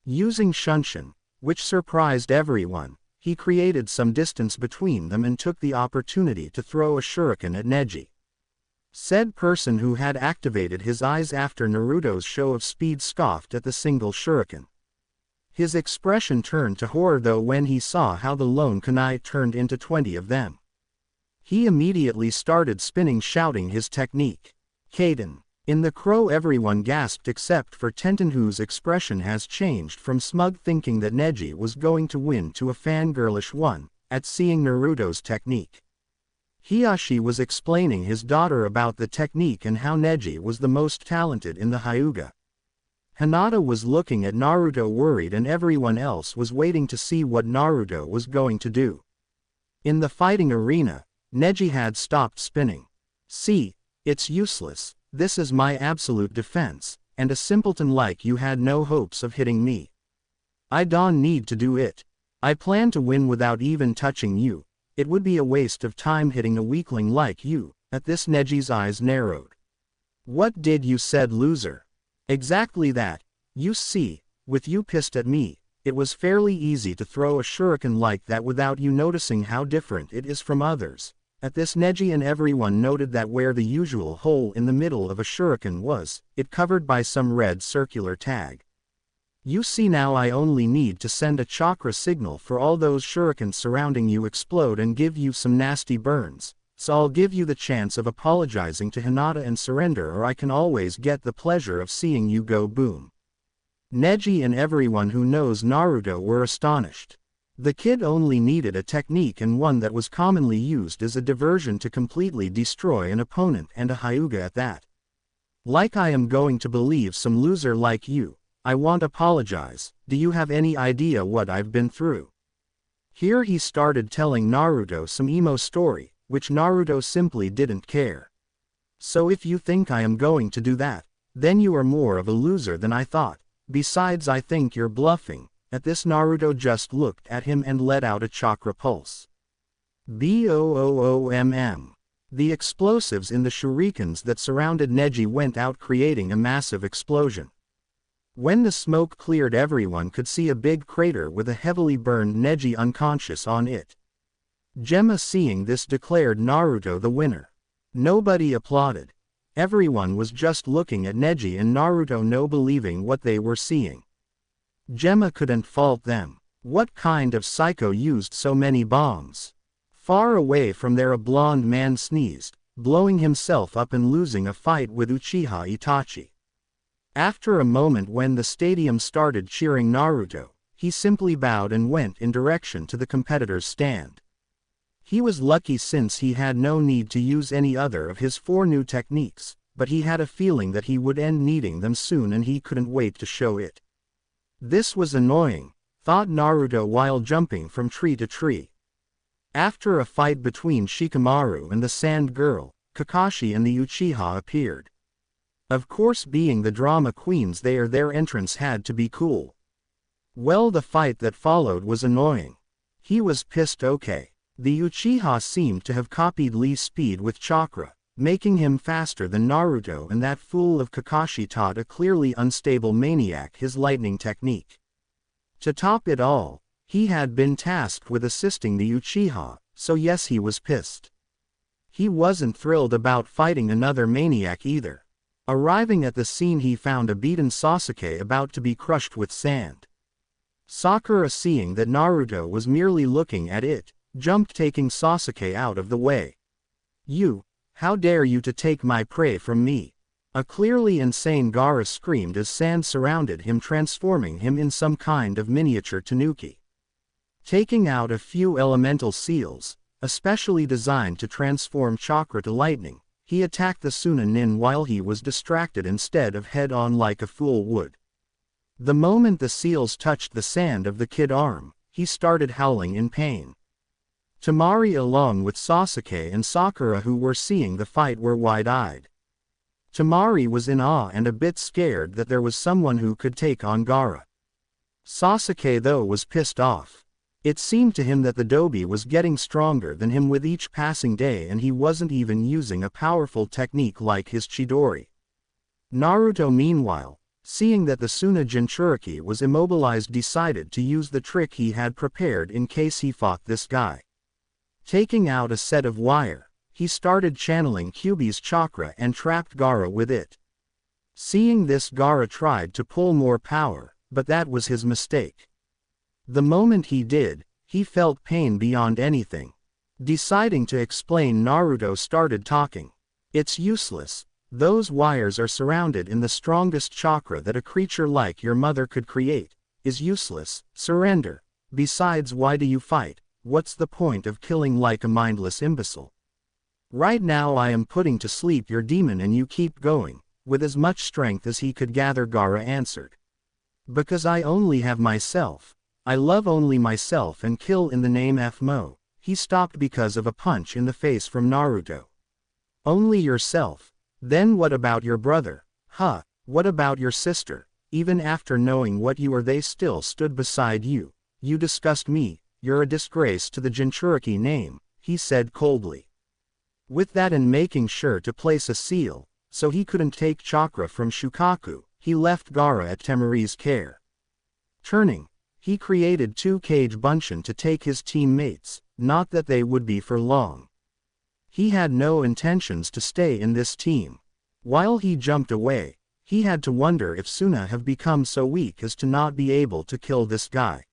Using Shunshin, which surprised everyone, he created some distance between them and took the opportunity to throw a shuriken at Neji. Said person who had activated his eyes after Naruto's show of speed scoffed at the single shuriken. His expression turned to horror though when he saw how the lone kunai turned into 20 of them. He immediately started spinning shouting his technique. Kaden. In the crow everyone gasped except for Tenten whose expression has changed from smug thinking that Neji was going to win to a fangirlish one, at seeing Naruto's technique. Hiyashi was explaining his daughter about the technique and how Neji was the most talented in the Hyuga. Hinata was looking at Naruto worried and everyone else was waiting to see what Naruto was going to do. In the fighting arena, Neji had stopped spinning. See, it's useless, this is my absolute defense, and a simpleton like you had no hopes of hitting me. I don't need to do it. I plan to win without even touching you. It would be a waste of time hitting a weakling like you. At this Neji's eyes narrowed. What did you said, loser? Exactly that. You see, with you pissed at me, it was fairly easy to throw a shuriken like that without you noticing how different it is from others. At this Neji and everyone noted that where the usual hole in the middle of a shuriken was, it covered by some red circular tag. You see now I only need to send a chakra signal for all those shurikens surrounding you explode and give you some nasty burns, so I'll give you the chance of apologizing to Hinata and surrender, or I can always get the pleasure of seeing you go boom. Neji and everyone who knows Naruto were astonished. The kid only needed a technique, and one that was commonly used as a diversion, to completely destroy an opponent, and a Hyuga at that. Like I am going to believe some loser like you. I won't apologize. Do you have any idea what I've been through? Here he started telling Naruto some emo story, which Naruto simply didn't care. So if you think I am going to do that, then you are more of a loser than I thought. Besides, I think you're bluffing. At this Naruto just looked at him and let out a chakra pulse. Boom! The explosives in the shurikens that surrounded Neji went out, creating a massive explosion. When the smoke cleared, everyone could see a big crater with a heavily burned Neji unconscious on it. Gemma, seeing this, declared Naruto the winner. Nobody applauded. Everyone was just looking at Neji and Naruto, no believing what they were seeing. Gemma couldn't fault them. What kind of psycho used so many bombs? Far away from there, a blonde man sneezed, blowing himself up and losing a fight with Uchiha Itachi. After a moment, when the stadium started cheering Naruto, he simply bowed and went in direction to the competitor's stand. He was lucky since he had no need to use any other of his 4 new techniques, but he had a feeling that he would end needing them soon, and he couldn't wait to show it. This was annoying, thought Naruto while jumping from tree to tree. After a fight between Shikamaru and the Sand Girl, Kakashi and the Uchiha appeared. Of course, being the drama queens their entrance had to be cool. Well, the fight that followed was annoying. He was pissed. Okay. The Uchiha seemed to have copied Lee's speed with chakra, making him faster than Naruto, and that fool of Kakashi taught a clearly unstable maniac his lightning technique. To top it all, he had been tasked with assisting the Uchiha, so yes, he was pissed. He wasn't thrilled about fighting another maniac either. Arriving at the scene, he found a beaten Sasuke about to be crushed with sand. Sakura, seeing that Naruto was merely looking at it, jumped, taking Sasuke out of the way. "You, how dare you to take my prey from me?" A clearly insane Gaara screamed as sand surrounded him, transforming him in some kind of miniature tanuki. Taking out a few elemental seals, especially designed to transform chakra to lightning, he attacked the Sunanin while he was distracted instead of head-on like a fool would. The moment the seals touched the sand of the kid's arm, he started howling in pain. Temari, along with Sasuke and Sakura, who were seeing the fight, were wide-eyed. Temari was in awe and a bit scared that there was someone who could take on Gaara. Sasuke, though, was pissed off. It seemed to him that the Dobi was getting stronger than him with each passing day, and he wasn't even using a powerful technique like his Chidori. Naruto, meanwhile, seeing that the Suna Jinchuriki was immobilized, decided to use the trick he had prepared in case he fought this guy. Taking out a set of wire, he started channeling Kyuubi's chakra and trapped Gaara with it. Seeing this, Gaara tried to pull more power, but that was his mistake. The moment he did, he felt pain beyond anything. Deciding to explain, Naruto started talking. "It's useless. Those wires are surrounded in the strongest chakra that a creature like your mother could create. Is useless. Surrender. Besides, why do you fight? What's the point of killing like a mindless imbecile? Right now I am putting to sleep your demon and you keep going." With as much strength as he could gather, Gaara answered. "Because I only have myself. I love only myself and kill in the name of Mo." He stopped because of a punch in the face from Naruto. "Only yourself? Then what about your brother? Huh? What about your sister? Even after knowing what you are, they still stood beside you. You disgust me. You're a disgrace to the Jinchuriki name," he said coldly. With that, and making sure to place a seal, so he couldn't take chakra from Shukaku, he left Gaara at Temari's care. Turning, he created 2 Kage Bunshin to take his teammates, not that they would be for long. He had no intentions to stay in this team. While he jumped away, he had to wonder if Suna have become so weak as to not be able to kill this guy.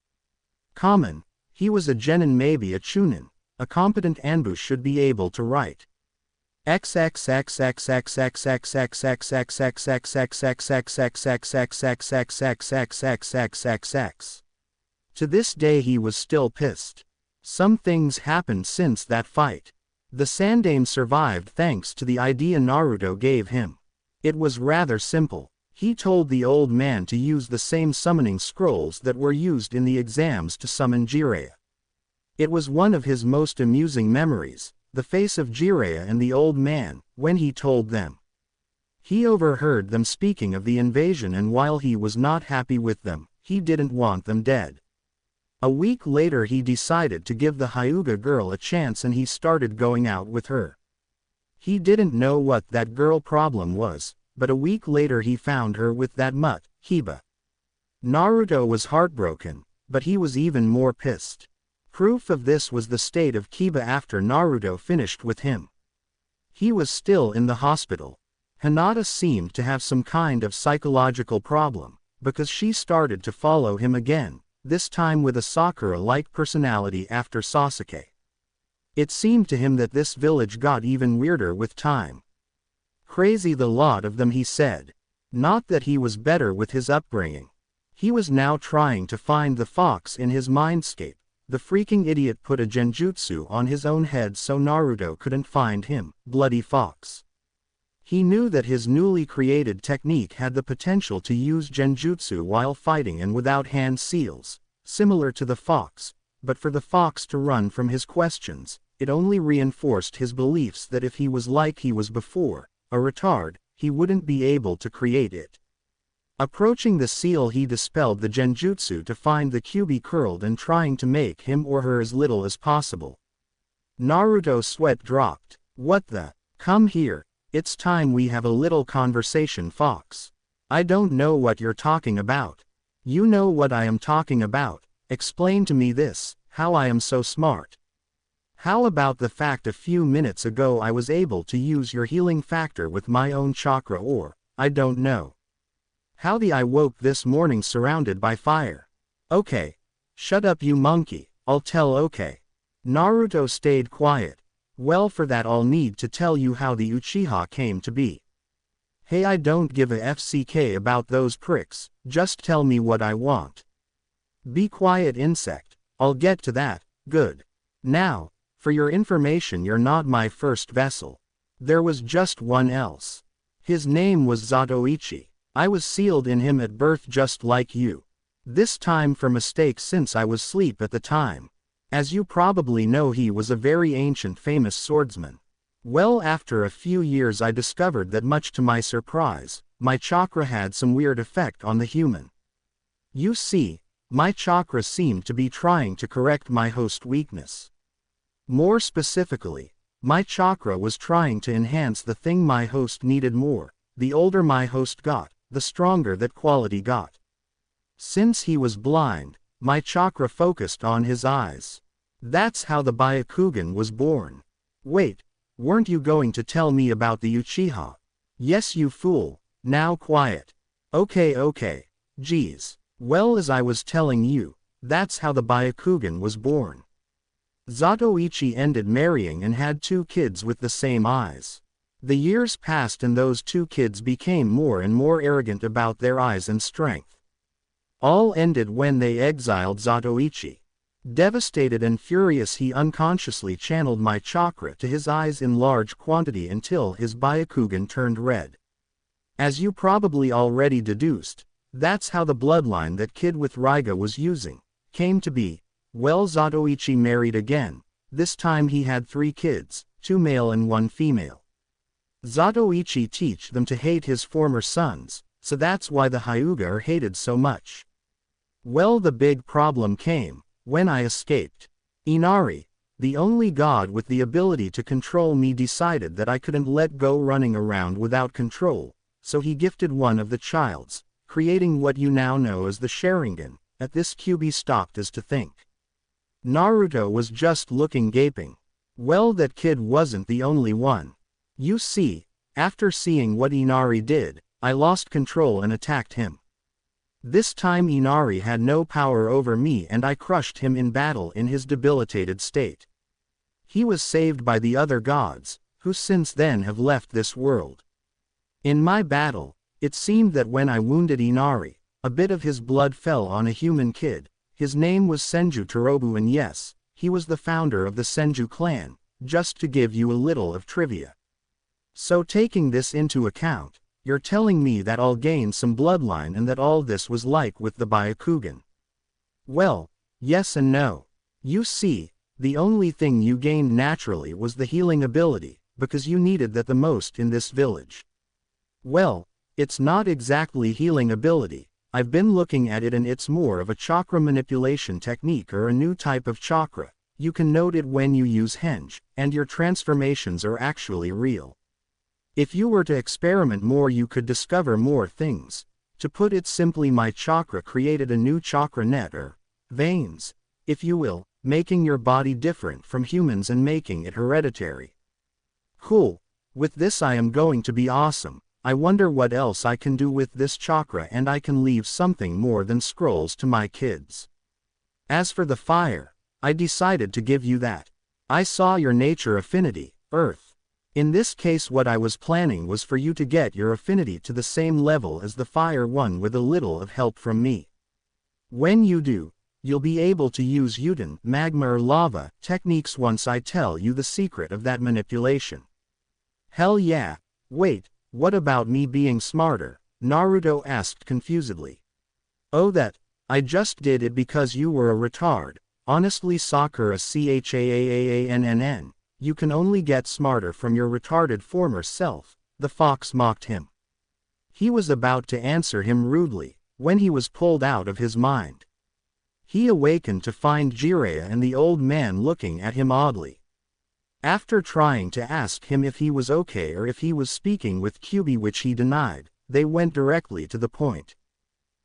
Common, he was a genin, maybe a chunin, a competent ambush should be able to write. To this day he was still pissed. Some things happened since that fight. The Sandaime survived thanks to the idea Naruto gave him. It was rather simple. He told the old man to use the same summoning scrolls that were used in the exams to summon Jiraiya. It was one of his most amusing memories, the face of Jiraiya and the old man, when he told them. He overheard them speaking of the invasion, and while he was not happy with them, he didn't want them dead. A week later he decided to give the Hyuga girl a chance and he started going out with her. He didn't know what that girl problem was, but a week later he found her with that mutt, Hiba. Naruto was heartbroken, but he was even more pissed. Proof of this was the state of Kiba after Naruto finished with him. He was still in the hospital. Hinata seemed to have some kind of psychological problem, because she started to follow him again, this time with a Sakura-like personality after Sasuke. It seemed to him that this village got even weirder with time. Crazy the lot of them, he said. Not that he was better with his upbringing. He was now trying to find the fox in his mindscape. The freaking idiot put a genjutsu on his own head so Naruto couldn't find him, bloody fox. He knew that his newly created technique had the potential to use genjutsu while fighting and without hand seals, similar to the fox, but for the fox to run from his questions, it only reinforced his beliefs that if he was like he was before, a retard, he wouldn't be able to create it. Approaching the seal, he dispelled the genjutsu to find the Kyuubi curled and trying to make him or her as little as possible. Naruto's sweat dropped. What the? Come here. It's time we have a little conversation, fox. I don't know what you're talking about. You know what I am talking about. Explain to me this, how I am so smart. How about the fact a few minutes ago I was able to use your healing factor with my own chakra, or, I don't know. How I woke this morning surrounded by fire. Okay. Shut up, you monkey, I'll tell. Okay. Naruto stayed quiet. Well, for that I'll need to tell you how the Uchiha came to be. Hey, I don't give a FCK about those pricks, just tell me what I want. Be quiet, insect, I'll get to that. Good. Now, for your information, you're not my first vessel. There was just one else. His name was Zatoichi. I was sealed in him at birth just like you. This time for mistake since I was asleep at the time. As you probably know, he was a very ancient famous swordsman. Well, after a few years I discovered that, much to my surprise, my chakra had some weird effect on the human. You see, my chakra seemed to be trying to correct my host weakness. More specifically, my chakra was trying to enhance the thing my host needed more. The older my host got, the stronger that quality got. Since he was blind, my chakra focused on his eyes. That's how the Byakugan was born. Wait, weren't you going to tell me about the Uchiha? Yes, you fool. Now quiet. Okay. Geez. Well, as I was telling you, that's how the Byakugan was born. Zatoichi ended marrying and had 2 kids with the same eyes. The years passed and those 2 kids became more and more arrogant about their eyes and strength. All ended when they exiled Zatoichi. Devastated and furious, he unconsciously channeled my chakra to his eyes in large quantity until his Byakugan turned red. As you probably already deduced, that's how the bloodline that kid with Raiga was using came to be. Well, Zatoichi married again. This time he had 3 kids, 2 male and 1 female. Zatoichi teach them to hate his former sons, so that's why the Hyuga are hated so much. Well, the big problem came when I escaped. Inari, the only god with the ability to control me, decided that I couldn't let go running around without control, so he gifted one of the childs, creating what you now know as the Sharingan. At this, Kyuubi stopped as to think. Naruto was just looking, gaping. Well, that kid wasn't the only one. You see, after seeing what Inari did, I lost control and attacked him. This time Inari had no power over me and I crushed him in battle in his debilitated state. He was saved by the other gods, who since then have left this world. In my battle, it seemed that when I wounded Inari, a bit of his blood fell on a human kid. His name was Senju Torobu, and yes, he was the founder of the Senju clan, just to give you a little of trivia. So taking this into account, you're telling me that I'll gain some bloodline and that all this was like with the Byakugan. Well, yes and no. You see, the only thing you gained naturally was the healing ability, because you needed that the most in this village. Well, it's not exactly healing ability. I've been looking at it and it's more of a chakra manipulation technique or a new type of chakra. You can note it when you use henge, and your transformations are actually real. If you were to experiment more you could discover more things. To put it simply, my chakra created a new chakra net or veins, if you will, making your body different from humans and making it hereditary. Cool. With this I am going to be awesome. I wonder what else I can do with this chakra, and I can leave something more than scrolls to my kids. As for the fire, I decided to give you that. I saw your nature affinity, Earth. In this case what I was planning was for you to get your affinity to the same level as the fire one with a little of help from me. When you do, you'll be able to use Yuten, magma or lava, techniques once I tell you the secret of that manipulation. Hell yeah. Wait. What about me being smarter? Naruto asked confusedly. Oh, that. I just did it because you were a retard. Honestly, Sakura Chaann. You can only get smarter from your retarded former self, the fox mocked him. He was about to answer him rudely, when he was pulled out of his mind. He awakened to find Jiraiya and the old man looking at him oddly. After trying to ask him if he was okay or if he was speaking with Kyuubi, which he denied, they went directly to the point.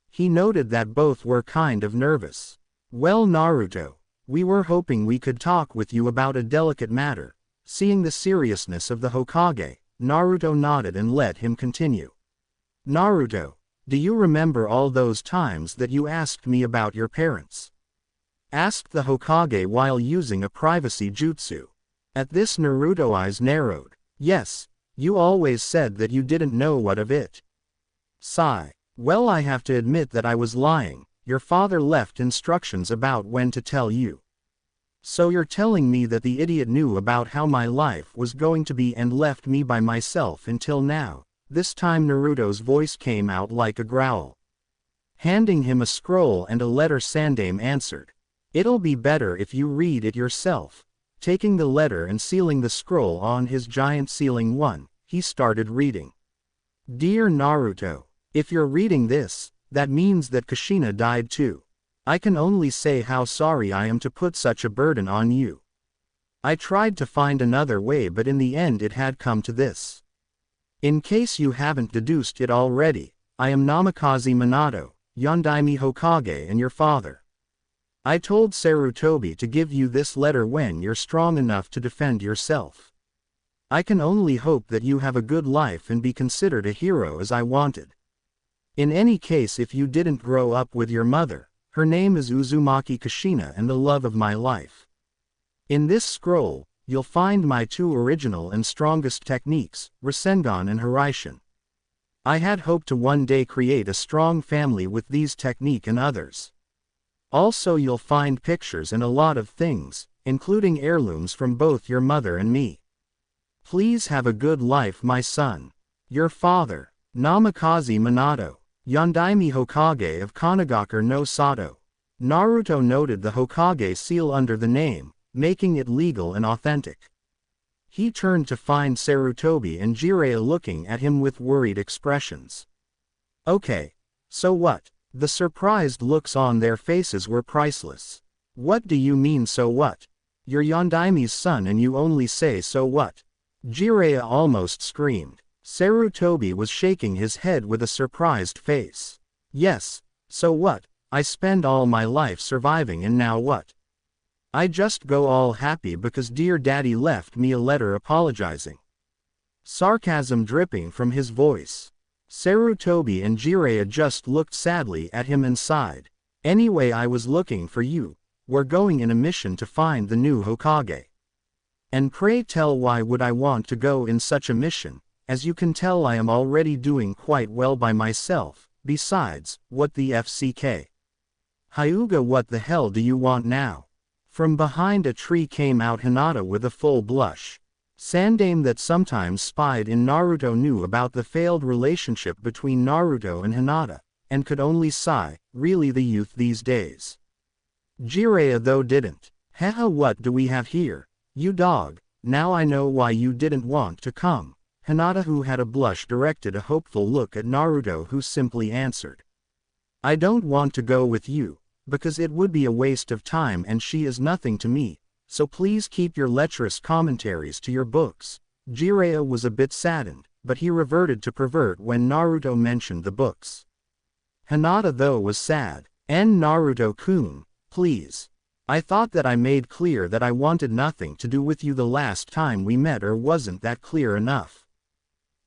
He noted that both were kind of nervous. Well, Naruto, we were hoping we could talk with you about a delicate matter. Seeing the seriousness of the Hokage, Naruto nodded and let him continue. Naruto, do you remember all those times that you asked me about your parents? Asked the Hokage while using a privacy jutsu. At this, Naruto's eyes narrowed. Yes, you always said that you didn't know what of it. Sigh. Well, I have to admit that I was lying. Your father left instructions about when to tell you. So you're telling me that the idiot knew about how my life was going to be and left me by myself until now. This time Naruto's voice came out like a growl. Handing him a scroll and a letter, Sandaime answered. It'll be better if you read it yourself. Taking the letter and sealing the scroll on his giant sealing one, he started reading. Dear Naruto, if you're reading this, that means that Kushina died too. I can only say how sorry I am to put such a burden on you. I tried to find another way, but in the end it had come to this. In case you haven't deduced it already, I am Namikaze Minato, Yondaime Hokage and your father. I told Sarutobi to give you this letter when you're strong enough to defend yourself. I can only hope that you have a good life and be considered a hero as I wanted. In any case, if you didn't grow up with your mother, her name is Uzumaki Kushina and the love of my life. In this scroll, you'll find my two original and strongest techniques, Rasengan and Hiraishin. I had hoped to one day create a strong family with these technique and others. Also you'll find pictures and a lot of things, including heirlooms from both your mother and me. Please have a good life, my son. Your father, Namikaze Minato, Yondaime Hokage of Kanagaku no Sato. Naruto noted the Hokage seal under the name, making it legal and authentic. He turned to find Sarutobi and Jiraiya looking at him with worried expressions. Okay, so what? The surprised looks on their faces were priceless. What do you mean, so what? You're Yondaime's son and you only say so what? Jiraiya almost screamed. Sarutobi was shaking his head with a surprised face. Yes, so what? I spend all my life surviving and now what? I just go all happy because dear daddy left me a letter apologizing. Sarcasm dripping from his voice. Sarutobi and Jiraiya just looked sadly at him and sighed. Anyway, I was looking for you. We're going in a mission to find the new Hokage. And pray tell, why would I want to go in such a mission? As you can tell, I am already doing quite well by myself. Besides, what the FCK? Hyuga, what the hell do you want now? From behind a tree came out Hinata with a full blush. Sandaime, that sometimes spied in Naruto, knew about the failed relationship between Naruto and Hinata, and could only sigh, really the youth these days. Jiraiya though didn't. Haha, what do we have here? You dog, now I know why you didn't want to come. Hinata, who had a blush, directed a hopeful look at Naruto, who simply answered. I don't want to go with you, because it would be a waste of time and she is nothing to me, so please keep your lecherous commentaries to your books. Jiraiya was a bit saddened, but he reverted to pervert when Naruto mentioned the books. Hinata though was sad. Naruto-kun, please. I thought that I made clear that I wanted nothing to do with you the last time we met, or wasn't that clear enough?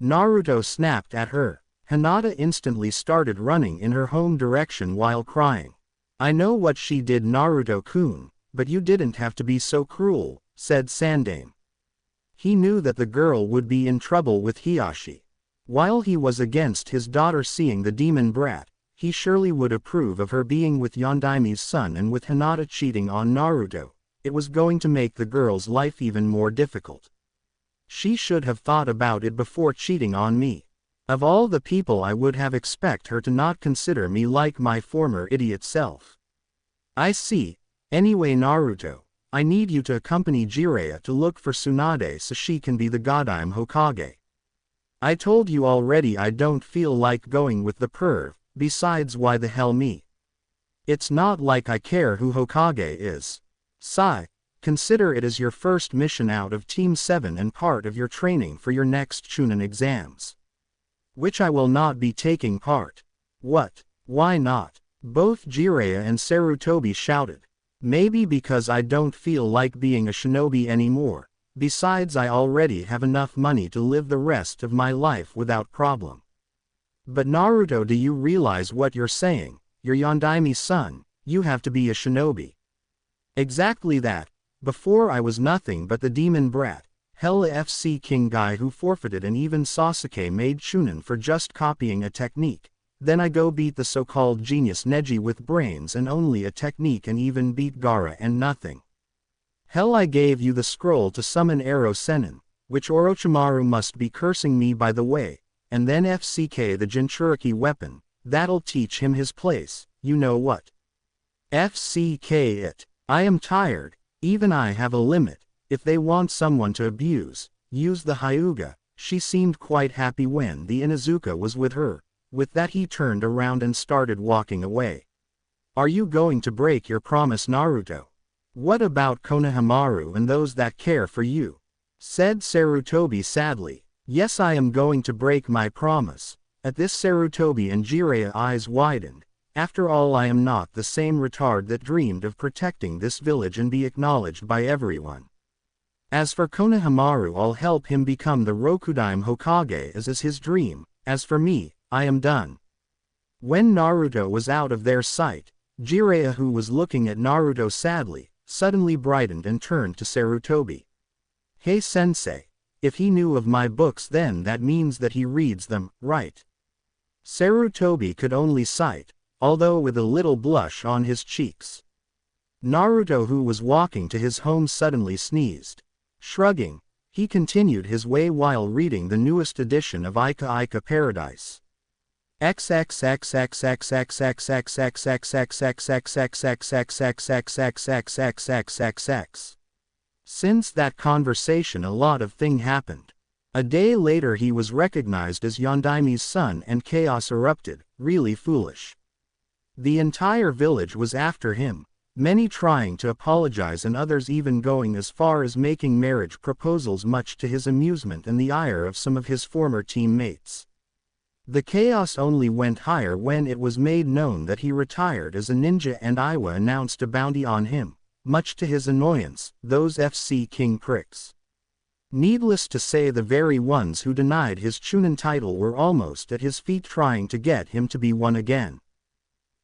Naruto snapped at her. Hinata instantly started running in her home direction while crying. I know what she did, Naruto-kun, but you didn't have to be so cruel, said Sandaime. He knew that the girl would be in trouble with Hiashi. While he was against his daughter seeing the demon brat, he surely would approve of her being with Yondaime's son, and with Hinata cheating on Naruto, it was going to make the girl's life even more difficult. She should have thought about it before cheating on me. Of all the people, I would have expected her to not consider me like my former idiot self. I see. Anyway, Naruto, I need you to accompany Jiraiya to look for Tsunade so she can be the Godime Hokage. I told you already I don't feel like going with the perv, besides why the hell me? It's not like I care who Hokage is. Sigh, consider it as your first mission out of Team 7 and part of your training for your next Chunin exams. Which I will not be taking part. What? Why not? Both Jiraiya and Sarutobi shouted. Maybe because I don't feel like being a shinobi anymore. Besides, I already have enough money to live the rest of my life without problem. But Naruto, do you realize what you're saying? You're Yondaime's son, you have to be a shinobi. Exactly that. Before I was nothing but the demon brat, hella FC king guy who forfeited, and even Sasuke made Chunin for just copying a technique. Then I go beat the so-called genius Neji with brains and only a technique, and even beat Gaara and nothing. Hell, I gave you the scroll to summon Arrow Sennin, which Orochimaru must be cursing me by the way, and then FCK the Jinchuriki weapon, that'll teach him his place, you know what. FCK it. I am tired, even I have a limit. If they want someone to abuse, use the Hyuga. She seemed quite happy when the Inuzuka was with her. With that he turned around and started walking away. Are you going to break your promise, Naruto? What about Konohamaru and those that care for you? Said Sarutobi sadly. Yes, I am going to break my promise. At this, Sarutobi and Jiraiya eyes widened. After all, I am not the same retard that dreamed of protecting this village and be acknowledged by everyone. As for Konohamaru, I'll help him become the Rokudime Hokage as is his dream. As for me, I am done. When Naruto was out of their sight, Jiraiya, who was looking at Naruto sadly, suddenly brightened and turned to Sarutobi. Hey sensei, if he knew of my books, then that means that he reads them, right? Sarutobi could only sigh, although with a little blush on his cheeks. Naruto, who was walking to his home, suddenly sneezed. Shrugging, he continued his way while reading the newest edition of Ika Ika Paradise. Since that conversation, a lot of thing happened. A day later he was recognized as Yondaime's son and chaos erupted, really foolish. The entire village was after him, many trying to apologize and others even going as far as making marriage proposals, much to his amusement and the ire of some of his former teammates. The chaos only went higher when it was made known that he retired as a ninja, and Iwa announced a bounty on him, much to his annoyance, those FC King pricks. Needless to say, the very ones who denied his Chunin title were almost at his feet trying to get him to be one again.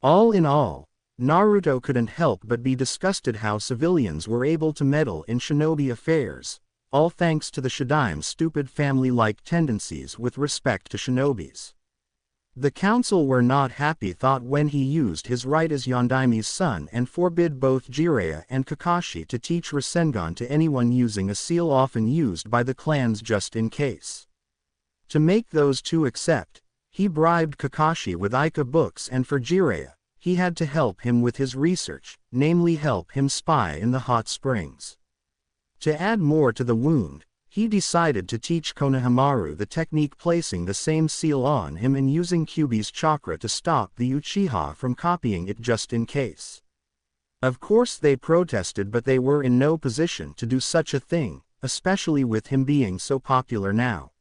All in all, Naruto couldn't help but be disgusted how civilians were able to meddle in shinobi affairs, all thanks to the Shadaime's stupid family-like tendencies with respect to shinobis. The council were not happy thought when he used his right as Yondaime's son and forbid both Jiraiya and Kakashi to teach Rasengan to anyone using a seal often used by the clans just in case. To make those two accept, he bribed Kakashi with Ika books, and for Jiraiya, he had to help him with his research, namely help him spy in the hot springs. To add more to the wound, he decided to teach Konohamaru the technique, placing the same seal on him and using Kyuubi's chakra to stop the Uchiha from copying it just in case. Of course they protested, but they were in no position to do such a thing, especially with him being so popular now.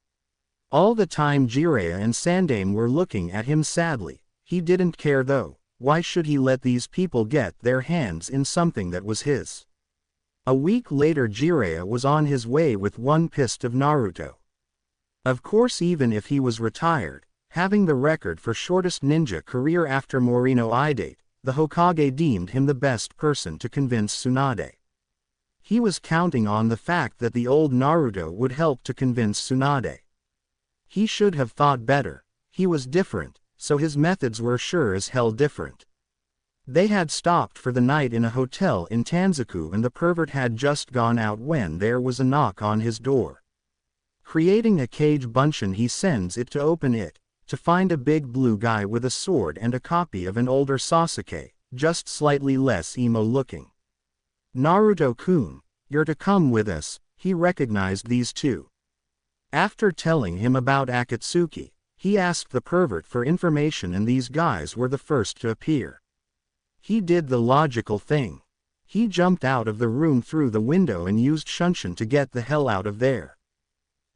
All the time Jiraiya and Sandaime were looking at him sadly. He didn't care though. Why should he let these people get their hands in something that was his? A week later Jiraiya was on his way with one pissed of Naruto. Of course, even if he was retired, having the record for shortest ninja career after Morino Idate, the Hokage deemed him the best person to convince Tsunade. He was counting on the fact that the old Naruto would help to convince Tsunade. He should have thought better. He was different, so his methods were sure as hell different. They had stopped for the night in a hotel in Tanzaku, and the pervert had just gone out when there was a knock on his door. Creating a cage bunchen, he sends it to open it, to find a big blue guy with a sword and a copy of an older Sasuke, just slightly less emo looking. Naruto-kun, you're to come with us. He recognized these two. After telling him about Akatsuki, he asked the pervert for information, and these guys were the first to appear. He did the logical thing. He jumped out of the room through the window and used Shunshin to get the hell out of there.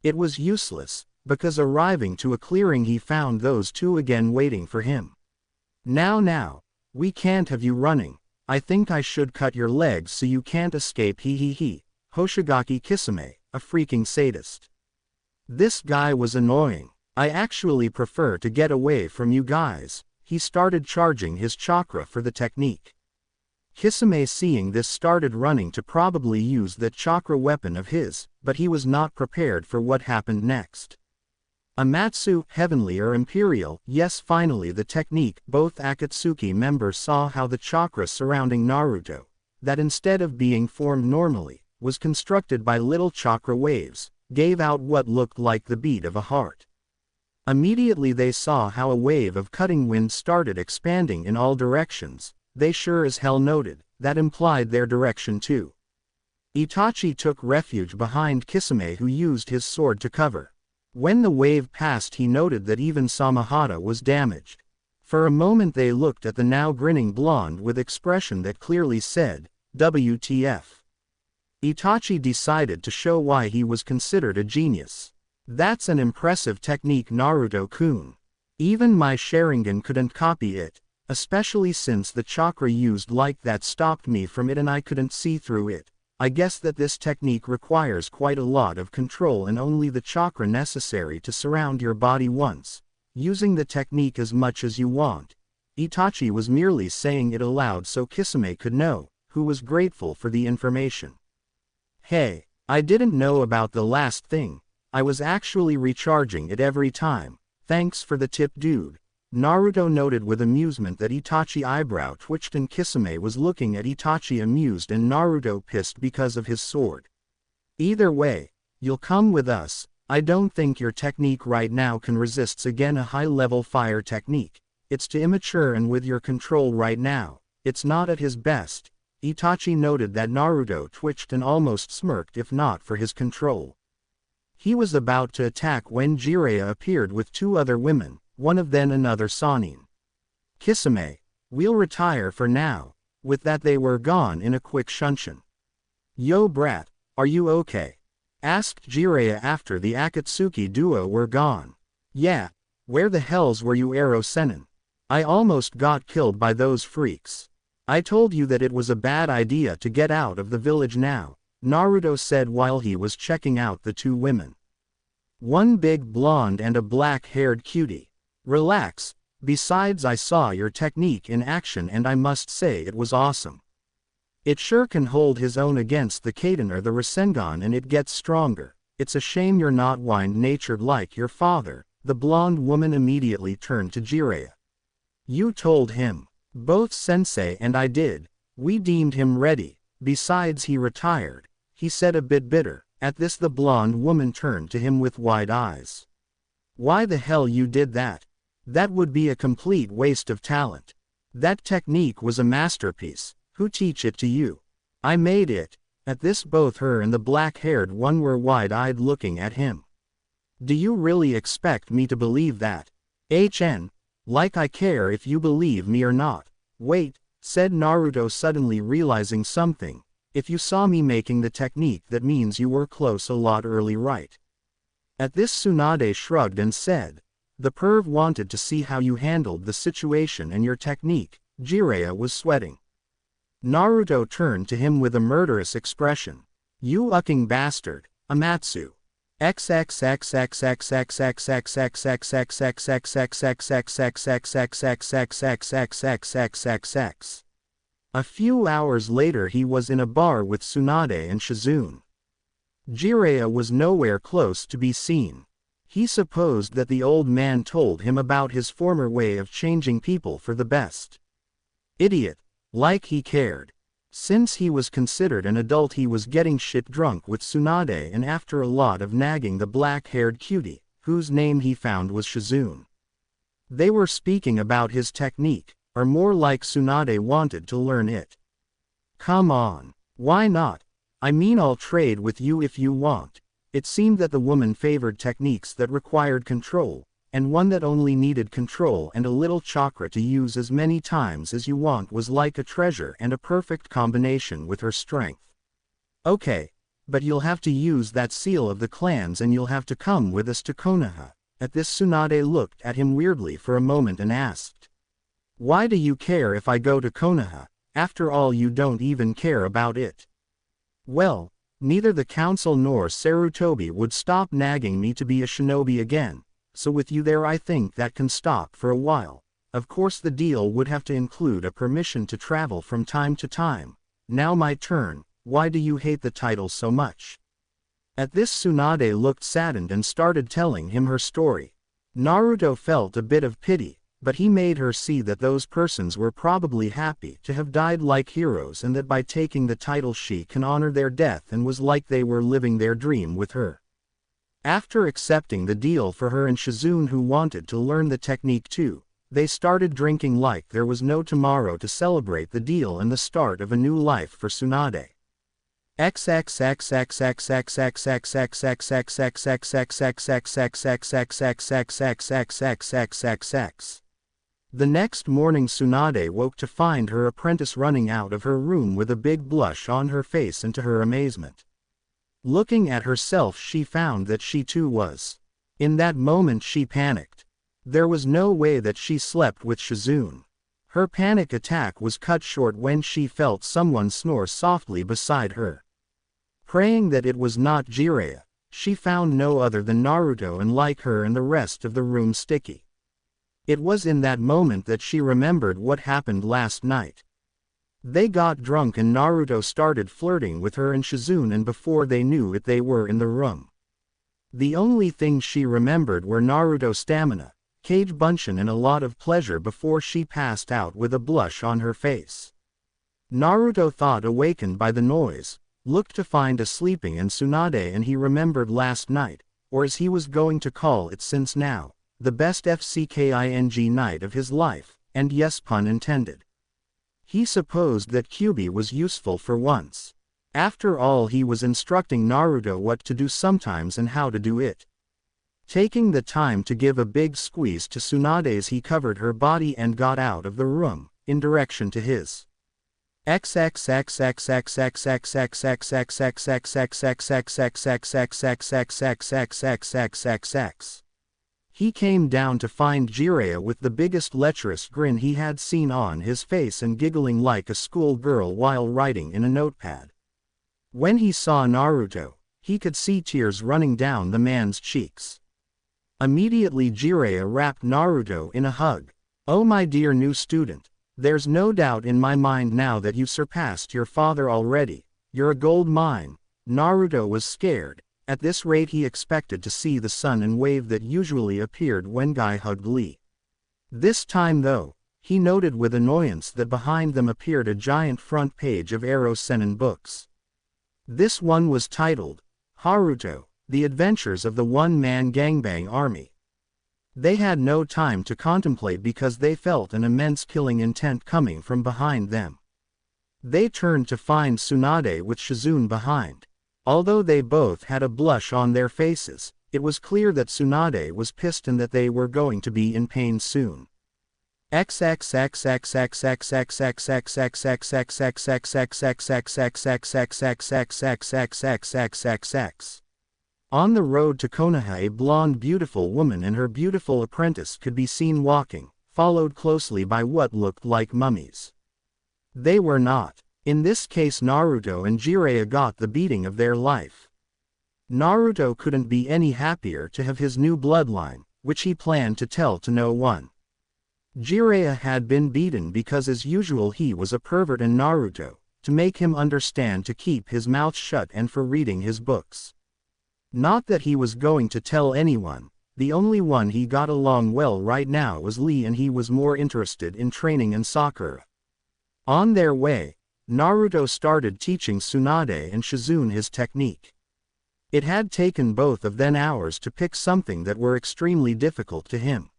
It was useless, because arriving to a clearing he found those two again waiting for him. Now, we can't have you running. I think I should cut your legs so you can't escape. Hoshigaki Kisame, a freaking sadist. This guy was annoying. I actually prefer to get away from you guys. He started charging his chakra for the technique. Kisame, seeing this, started running to probably use that chakra weapon of his, but he was not prepared for what happened next. Amatsu, heavenly or imperial, yes, finally the technique. Both Akatsuki members saw how the chakra surrounding Naruto, that instead of being formed normally, was constructed by little chakra waves, gave out what looked like the beat of a heart. Immediately they saw how a wave of cutting wind started expanding in all directions. They sure as hell noted, that implied their direction too. Itachi took refuge behind Kisame, who used his sword to cover. When the wave passed he noted that even Samahata was damaged. For a moment they looked at the now grinning blonde with expression that clearly said, WTF. Itachi decided to show why he was considered a genius. That's an impressive technique, Naruto-kun. Even my Sharingan couldn't copy it, especially since the chakra used like that stopped me from it and I couldn't see through it. I guess that this technique requires quite a lot of control and only the chakra necessary to surround your body once, using the technique as much as you want. Itachi was merely saying it aloud so Kisame could know, who was grateful for the information. Hey, I didn't know about the last thing. I was actually recharging it every time. Thanks for the tip, dude. Naruto noted with amusement that Itachi eyebrow twitched and Kisame was looking at Itachi amused and Naruto pissed because of his sword. Either way, you'll come with us. I don't think your technique right now can resist again a high-level fire technique. It's too immature, and with your control right now, it's not at his best. Itachi noted that Naruto twitched and almost smirked if not for his control. He was about to attack when Jiraiya appeared with two other women, one of them another Sanin. Kisame, we'll retire for now. With that they were gone in a quick shunshin. Yo brat, are you okay? Asked Jiraiya after the Akatsuki duo were gone. Yeah, where the hells were you, Ero Sennin? I almost got killed by those freaks. I told you that it was a bad idea to get out of the village now, Naruto said while he was checking out the two women. One big blonde and a black-haired cutie. Relax, besides I saw your technique in action and I must say it was awesome. It sure can hold his own against the Kaden or the Rasengan and it gets stronger. It's a shame you're not wind-natured like your father. The blonde woman immediately turned to Jiraiya. You told him. Both sensei and I did. We deemed him ready. Besides he retired, he said a bit bitter. At this the blonde woman turned to him with wide eyes. Why the hell you did that? That would be a complete waste of talent. That technique was a masterpiece. Who teach it to you? I made it. At this both her and the black-haired one were wide-eyed looking at him. Do you really expect me to believe that? Like I care if you believe me or not. Wait, said Naruto suddenly realizing something. If you saw me making the technique that means you were close a lot early, right? At this Tsunade shrugged and said, the perv wanted to see how you handled the situation and your technique. Jiraiya was sweating. Naruto turned to him with a murderous expression. You ucking bastard, Amatsu. A few hours later he was in a bar with Tsunade and Shizune. Jiraiya was nowhere close to be seen. He supposed that the old man told him about his former way of changing people for the best. Idiot. Like he cared. Since he was considered an adult he was getting shit drunk with Tsunade and after a lot of nagging the black-haired cutie, whose name he found was Shizune. They were speaking about his technique, or more like Tsunade wanted to learn it. Come on. Why not? I mean I'll trade with you if you want. It seemed that the woman favored techniques that required control, and one that only needed control and a little chakra to use as many times as you want was like a treasure and a perfect combination with her strength. Okay, but you'll have to use that seal of the clans and you'll have to come with us to Konoha. At this Tsunade looked at him weirdly for a moment and asked. Why do you care if I go to Konoha? After all you don't even care about it. Well, neither the council nor Sarutobi would stop nagging me to be a shinobi again. So with you there I think that can stop for a while. Of course the deal would have to include a permission to travel from time to time. Now my turn. Why do you hate the title so much? At this Tsunade looked saddened and started telling him her story. Naruto felt a bit of pity, but he made her see that those persons were probably happy to have died like heroes and that by taking the title she can honor their death and was like they were living their dream with her. After accepting the deal for her and Shizune who wanted to learn the technique too, they started drinking like there was no tomorrow to celebrate the deal and the start of a new life for Tsunade. The next morning Tsunade woke to find her apprentice running out of her room with a big blush on her face and to her amazement. Looking at herself she found that she too was. In that moment she panicked. There was no way that she slept with Shizune. Her panic attack was cut short when she felt someone snore softly beside her. Praying that it was not Jiraiya, she found no other than Naruto and like her and the rest of the room sticky. It was in that moment that she remembered what happened last night. They got drunk and Naruto started flirting with her and Shizune and before they knew it they were in the room. The only things she remembered were Naruto's stamina, Cage Bunshin and a lot of pleasure before she passed out with a blush on her face. Naruto thought awakened by the noise, looked to find a sleeping and Tsunade and he remembered last night, or as he was going to call it since now, the best FCKING night of his life, and yes pun intended. He supposed that Kyuubi was useful for once. After all he was instructing Naruto what to do sometimes and how to do it. Taking the time to give a big squeeze to Tsunade's he covered her body and got out of the room, in direction to his. He came down to find Jiraiya with the biggest lecherous grin he had seen on his face and giggling like a schoolgirl while writing in a notepad. When he saw Naruto, he could see tears running down the man's cheeks. Immediately Jiraiya wrapped Naruto in a hug. "Oh my dear new student, there's no doubt in my mind now that you surpassed your father already. You're a gold mine." Naruto was scared. At this rate he expected to see the sun and wave that usually appeared when Guy hugged Lee. This time though, he noted with annoyance that behind them appeared a giant front page of Arrow Seinen books. This one was titled, Haruto, The Adventures of the One-Man Gangbang Army. They had no time to contemplate because they felt an immense killing intent coming from behind them. They turned to find Tsunade with Shizune behind. Although they both had a blush on their faces, it was clear that Tsunade was pissed and that they were going to be in pain soon. On the road to Konoha, a blonde beautiful woman and her beautiful apprentice could be seen walking, followed closely by what looked like mummies. They were not. In this case Naruto and Jiraiya got the beating of their life. Naruto couldn't be any happier to have his new bloodline, which he planned to tell to no one. Jiraiya had been beaten because as usual he was a pervert, and Naruto, to make him understand to keep his mouth shut and for reading his books. Not that he was going to tell anyone, the only one he got along well right now was Lee, and he was more interested in training in Sakura. On their way, Naruto started teaching Tsunade and Shizune his technique. It had taken both of them hours to pick something that were extremely difficult to him.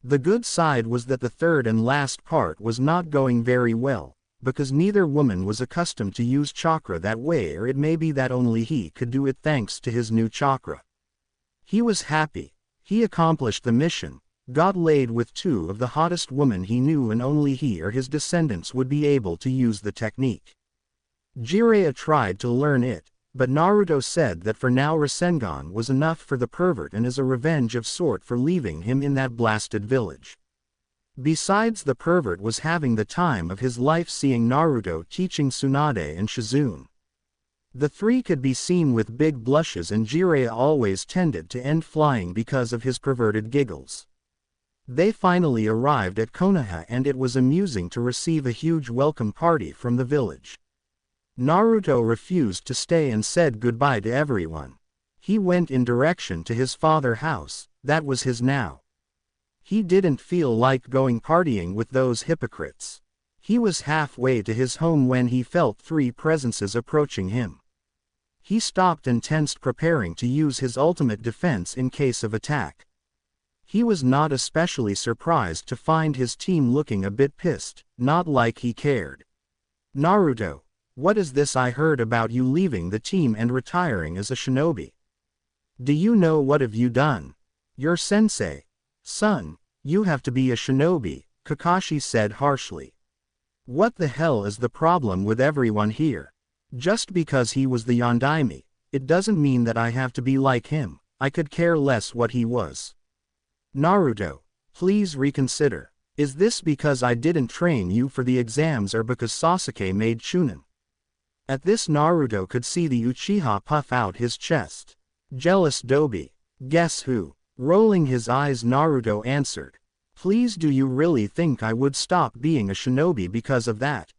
The good side was that the third and last part was not going very well, because neither woman was accustomed to use chakra that way, or it may be that only he could do it thanks to his new chakra. He was happy. He accomplished the mission, got laid with two of the hottest women he knew, and only he or his descendants would be able to use the technique. Jiraiya tried to learn it, but Naruto said that for now Rasengan was enough for the pervert and as a revenge of sort for leaving him in that blasted village. Besides, the pervert was having the time of his life seeing Naruto teaching Tsunade and Shizune. The three could be seen with big blushes, and Jiraiya always tended to end flying because of his perverted giggles. They finally arrived at Konoha, and it was amusing to receive a huge welcome party from the village. Naruto refused to stay and said goodbye to everyone. He went in direction to his father's house, that was his now. He didn't feel like going partying with those hypocrites. He was halfway to his home when he felt three presences approaching him. He stopped and tensed, preparing to use his ultimate defense in case of attack. He was not especially surprised to find his team looking a bit pissed, not like he cared. "Naruto, what is this I heard about you leaving the team and retiring as a shinobi? Do you know what have you done? Your sensei, son, you have to be a shinobi," Kakashi said harshly. "What the hell is the problem with everyone here? Just because he was the Yondaime, it doesn't mean that I have to be like him. I could care less what he was. Naruto, please reconsider. Is this because I didn't train you for the exams or because Sasuke made Chunin?" At this Naruto could see the Uchiha puff out his chest. "Jealous Dobi. Guess who?" Rolling his eyes, Naruto answered. "Please, do you really think I would stop being a shinobi because of that?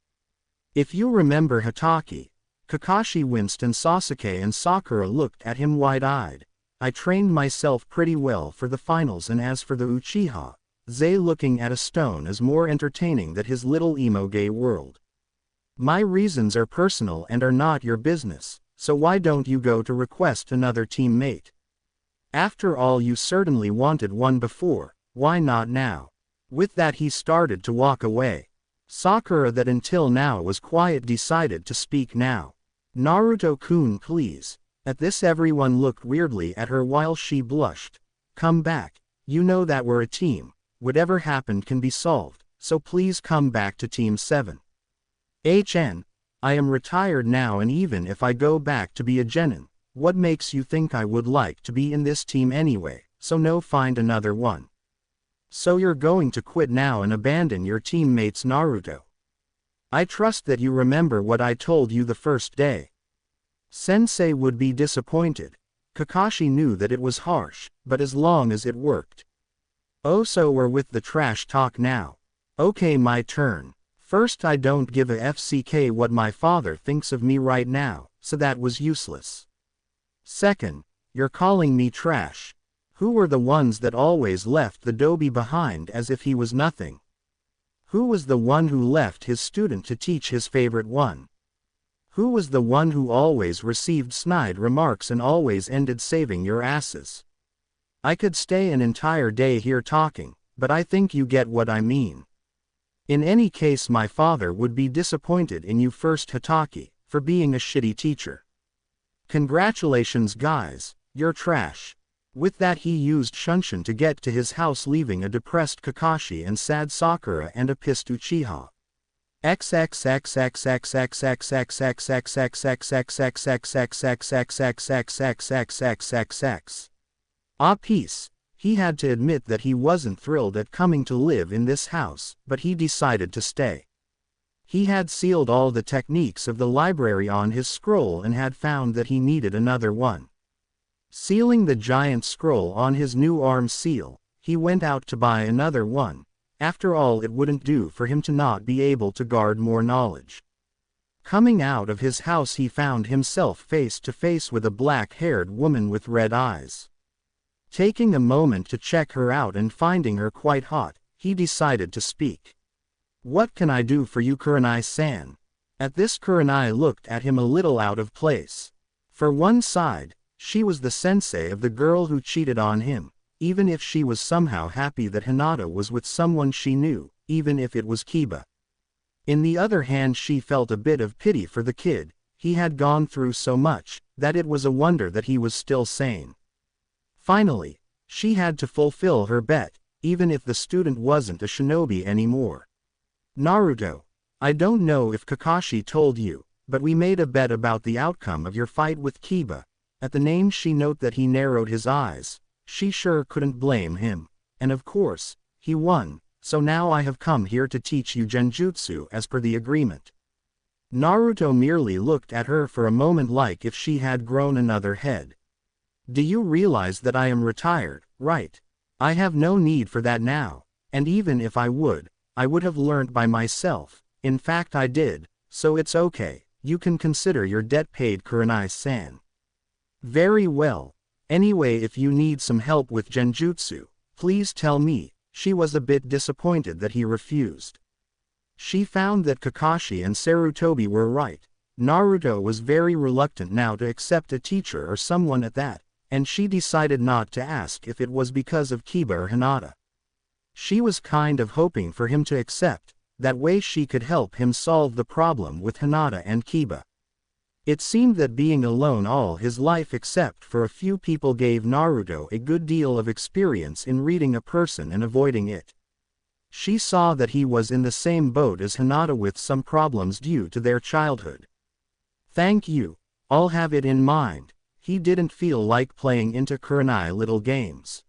If you remember Hatake." Kakashi winced and Sasuke and Sakura looked at him wide-eyed. "I trained myself pretty well for the finals, and as for the Uchiha, Zay looking at a stone is more entertaining than his little emo gay world. My reasons are personal and are not your business, so why don't you go to request another teammate? After all, you certainly wanted one before, why not now?" With that he started to walk away. Sakura, that until now was quiet, decided to speak now. "Naruto-kun, please." At this everyone looked weirdly at her while she blushed. "Come back. You know that we're a team. Whatever happened can be solved, so please come back to Team 7. I am retired now, and even if I go back to be a genin, what makes you think I would like to be in this team anyway?" so no, find another one. So you're going to quit now and abandon your teammates, Naruto? I trust that you remember what I told you the first day. Sensei would be disappointed. Kakashi knew that it was harsh, but as long as it worked. Oh, so we're with the trash talk now. Okay, my turn. First, I don't give a FCK what my father thinks of me right now, so that was useless. Second, you're calling me trash. Who were the ones that always left the Dobby behind as if he was nothing? Who was the one who left his student to teach his favorite one? Who was the one who always received snide remarks and always ended saving your asses? I could stay an entire day here talking, but I think you get what I mean. In any case, my father would be disappointed in you first, Hatake, for being a shitty teacher. Congratulations guys, you're trash. With that, he used Shunshin to get to his house, leaving a depressed Kakashi and sad Sakura and a pissed Uchiha. Ah, peace. He had to admit that he wasn't thrilled at coming to live in this house, but he decided to stay. He had sealed all the techniques of the library on his scroll and had found that he needed another one. Sealing the giant scroll on his new arm seal, he went out to buy another one. After all, it wouldn't do for him to not be able to guard more knowledge. Coming out of his house, he found himself face to face with a black-haired woman with red eyes. Taking a moment to check her out and finding her quite hot, he decided to speak. What can I do for you, Kurenai-san? At this, Kurenai looked at him a little out of place. For one side, she was the sensei of the girl who cheated on him, even if she was somehow happy that Hinata was with someone she knew, even if it was Kiba. In the other hand, she felt a bit of pity for the kid. He had gone through so much, that it was a wonder that he was still sane. Finally, she had to fulfill her bet, even if the student wasn't a shinobi anymore. Naruto, I don't know if Kakashi told you, but we made a bet about the outcome of your fight with Kiba. At the name she note that he narrowed his eyes. She sure couldn't blame him. And of course, he won, so now I have come here to teach you genjutsu as per the agreement. Naruto merely looked at her for a moment like if she had grown another head. Do you realize that I am retired, right? I have no need for that now, and even if I would have learnt by myself. In fact, I did, so it's okay, you can consider your debt paid, Kurenai-san. Very well. Anyway, if you need some help with genjutsu, please tell me. She was a bit disappointed that he refused. She found that Kakashi and Sarutobi were right. Naruto was very reluctant now to accept a teacher or someone at that, and she decided not to ask if it was because of Kiba or Hinata. She was kind of hoping for him to accept, that way she could help him solve the problem with Hinata and Kiba. It seemed that being alone all his life except for a few people gave Naruto a good deal of experience in reading a person and avoiding it. She saw that he was in the same boat as Hinata with some problems due to their childhood. Thank you, I'll have it in mind. He didn't feel like playing into Kurenai little games.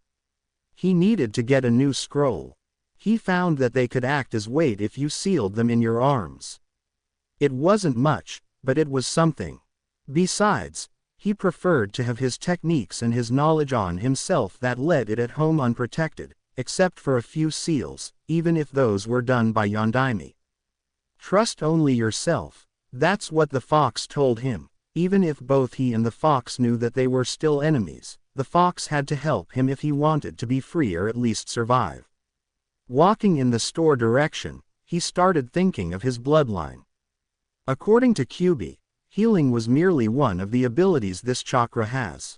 He needed to get a new scroll. He found that they could act as weight if you sealed them in your arms. It wasn't much, but it was something. Besides, he preferred to have his techniques and his knowledge on himself that let it at home unprotected, except for a few seals, even if those were done by Yondaime. Trust only yourself, that's what the fox told him. Even if both he and the fox knew that they were still enemies, the fox had to help him if he wanted to be free or at least survive. Walking in the store direction, he started thinking of his bloodline. According to Kyubi, healing was merely one of the abilities this chakra has.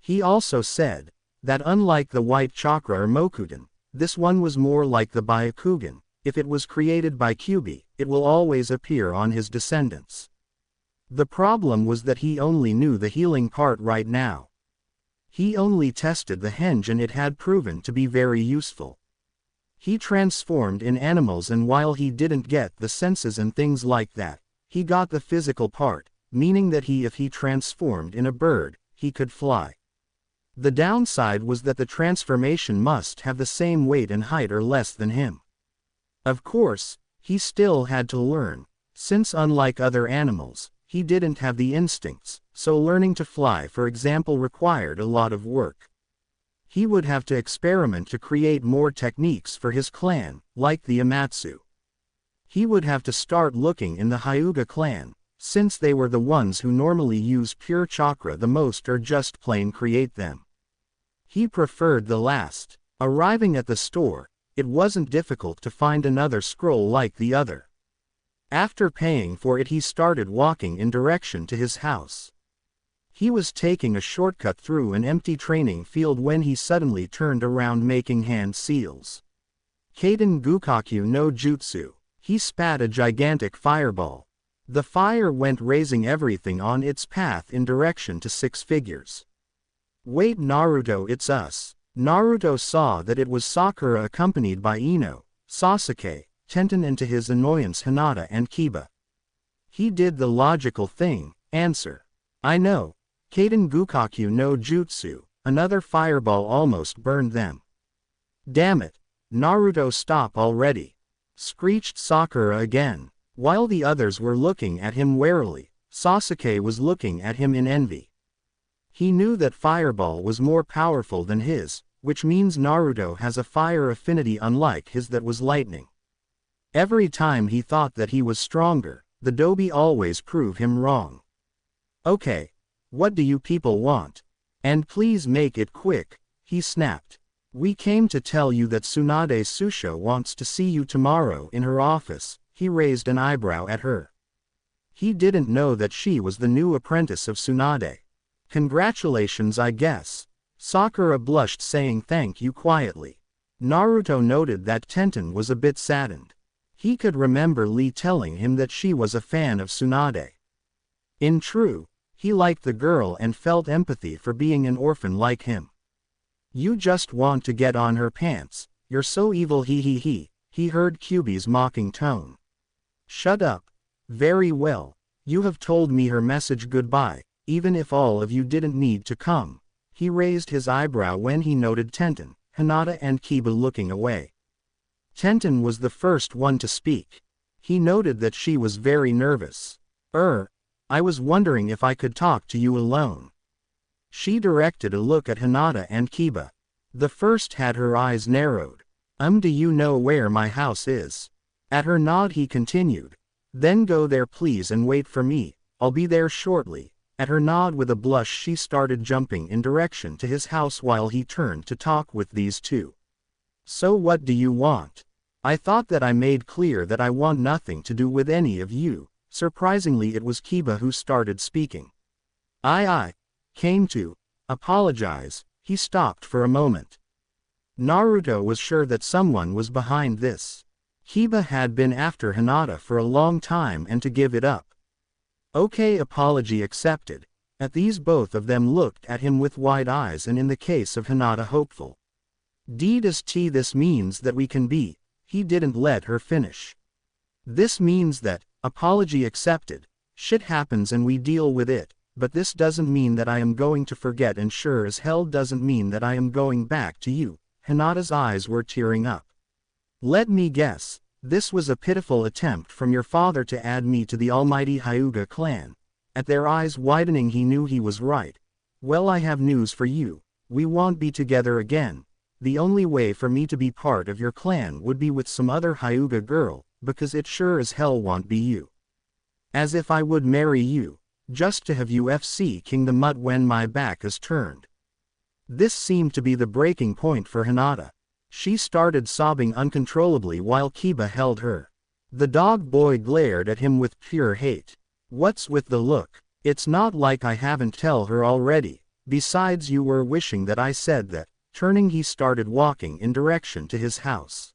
He also said that unlike the white chakra or Mokudan, this one was more like the Byakugan. If it was created by Kyubi, it will always appear on his descendants. The problem was that he only knew the healing part right now. He only tested the henge and it had proven to be very useful. He transformed in animals, and while he didn't get the senses and things like that, he got the physical part, meaning that if he transformed in a bird, he could fly. The downside was that the transformation must have the same weight and height or less than him. Of course, he still had to learn, since unlike other animals, he didn't have the instincts, so learning to fly for example required a lot of work. He would have to experiment to create more techniques for his clan, like the Amatsu. He would have to start looking in the Hyuga clan, since they were the ones who normally use pure chakra the most or just plain create them. He preferred the last. Arriving at the store, it wasn't difficult to find another scroll like the other. After paying for it he started walking in direction to his house. He was taking a shortcut through an empty training field when he suddenly turned around making hand seals. Kaden Gukaku no Jutsu. He spat a gigantic fireball. The fire went raising everything on its path in direction to six figures. Wait Naruto, it's us. Naruto saw that it was Sakura accompanied by Ino, Sasuke, Tenten and to his annoyance Hinata and Kiba. He did the logical thing, answer. I know. Kaden Gukaku no Jutsu, another fireball almost burned them. Damn it. Naruto, stop already. Screeched Sakura again. While the others were looking at him warily, Sasuke was looking at him in envy. He knew that fireball was more powerful than his, which means Naruto has a fire affinity unlike his that was lightning. Every time he thought that he was stronger, the Dobi always prove him wrong. Okay. What do you people want? And please make it quick, he snapped. We came to tell you that Tsunade Susho wants to see you tomorrow in her office. He raised an eyebrow at her. He didn't know that she was the new apprentice of Tsunade. Congratulations, I guess. Sakura blushed, saying thank you quietly. Naruto noted that Tenten was a bit saddened. He could remember Lee telling him that she was a fan of Tsunade. In true, he liked the girl and felt empathy for being an orphan like him. You just want to get on her pants, you're so evil, he heard Kyubi's mocking tone. Shut up. Very well. You have told me her message goodbye, even if all of you didn't need to come. He raised his eyebrow when he noted Tenten, Hinata and Kiba looking away. Tenten was the first one to speak. He noted that she was very nervous. I was wondering if I could talk to you alone. She directed a look at Hinata and Kiba. The first had her eyes narrowed. Do you know where my house is? At her nod he continued. Then go there please and wait for me, I'll be there shortly. At her nod with a blush she started jumping in direction to his house while he turned to talk with these two. So what do you want? I thought that I made clear that I want nothing to do with any of you. Surprisingly it was Kiba who started speaking. I came to apologize. He stopped for a moment. Naruto was sure that someone was behind this. Kiba had been after Hinata for a long time and to give it up. Okay, apology accepted. At these both of them looked at him with wide eyes and in the case of Hinata hopeful. This means that we can be. He didn't let her finish. This means that, apology accepted, shit happens and we deal with it, but this doesn't mean that I am going to forget and sure as hell doesn't mean that I am going back to you. Hinata's eyes were tearing up. Let me guess, this was a pitiful attempt from your father to add me to the almighty Hyuga clan. At their eyes widening he knew he was right. Well, I have news for you, we won't be together again. The only way for me to be part of your clan would be with some other Hyuga girl, because it sure as hell won't be you. As if I would marry you, just to have you FC king the mutt when my back is turned. This seemed to be the breaking point for Hinata. She started sobbing uncontrollably while Kiba held her. The dog boy glared at him with pure hate. What's with the look? It's not like I haven't tell her already. Besides, you were wishing that I said that. Turning, he started walking in direction to his house.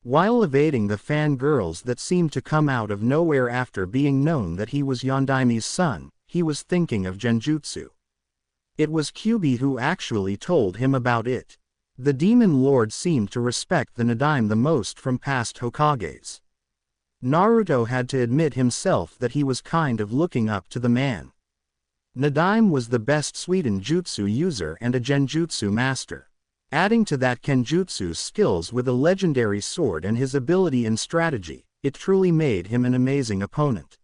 While evading the fangirls that seemed to come out of nowhere after being known that he was Yondaimi's son, he was thinking of Genjutsu. It was Kyubi who actually told him about it. The demon lord seemed to respect the Nadaime the most from past Hokages. Naruto had to admit himself that he was kind of looking up to the man. Nadaime was the best Suiden jutsu user and a genjutsu master. Adding to that Kenjutsu's skills with a legendary sword and his ability in strategy, it truly made him an amazing opponent.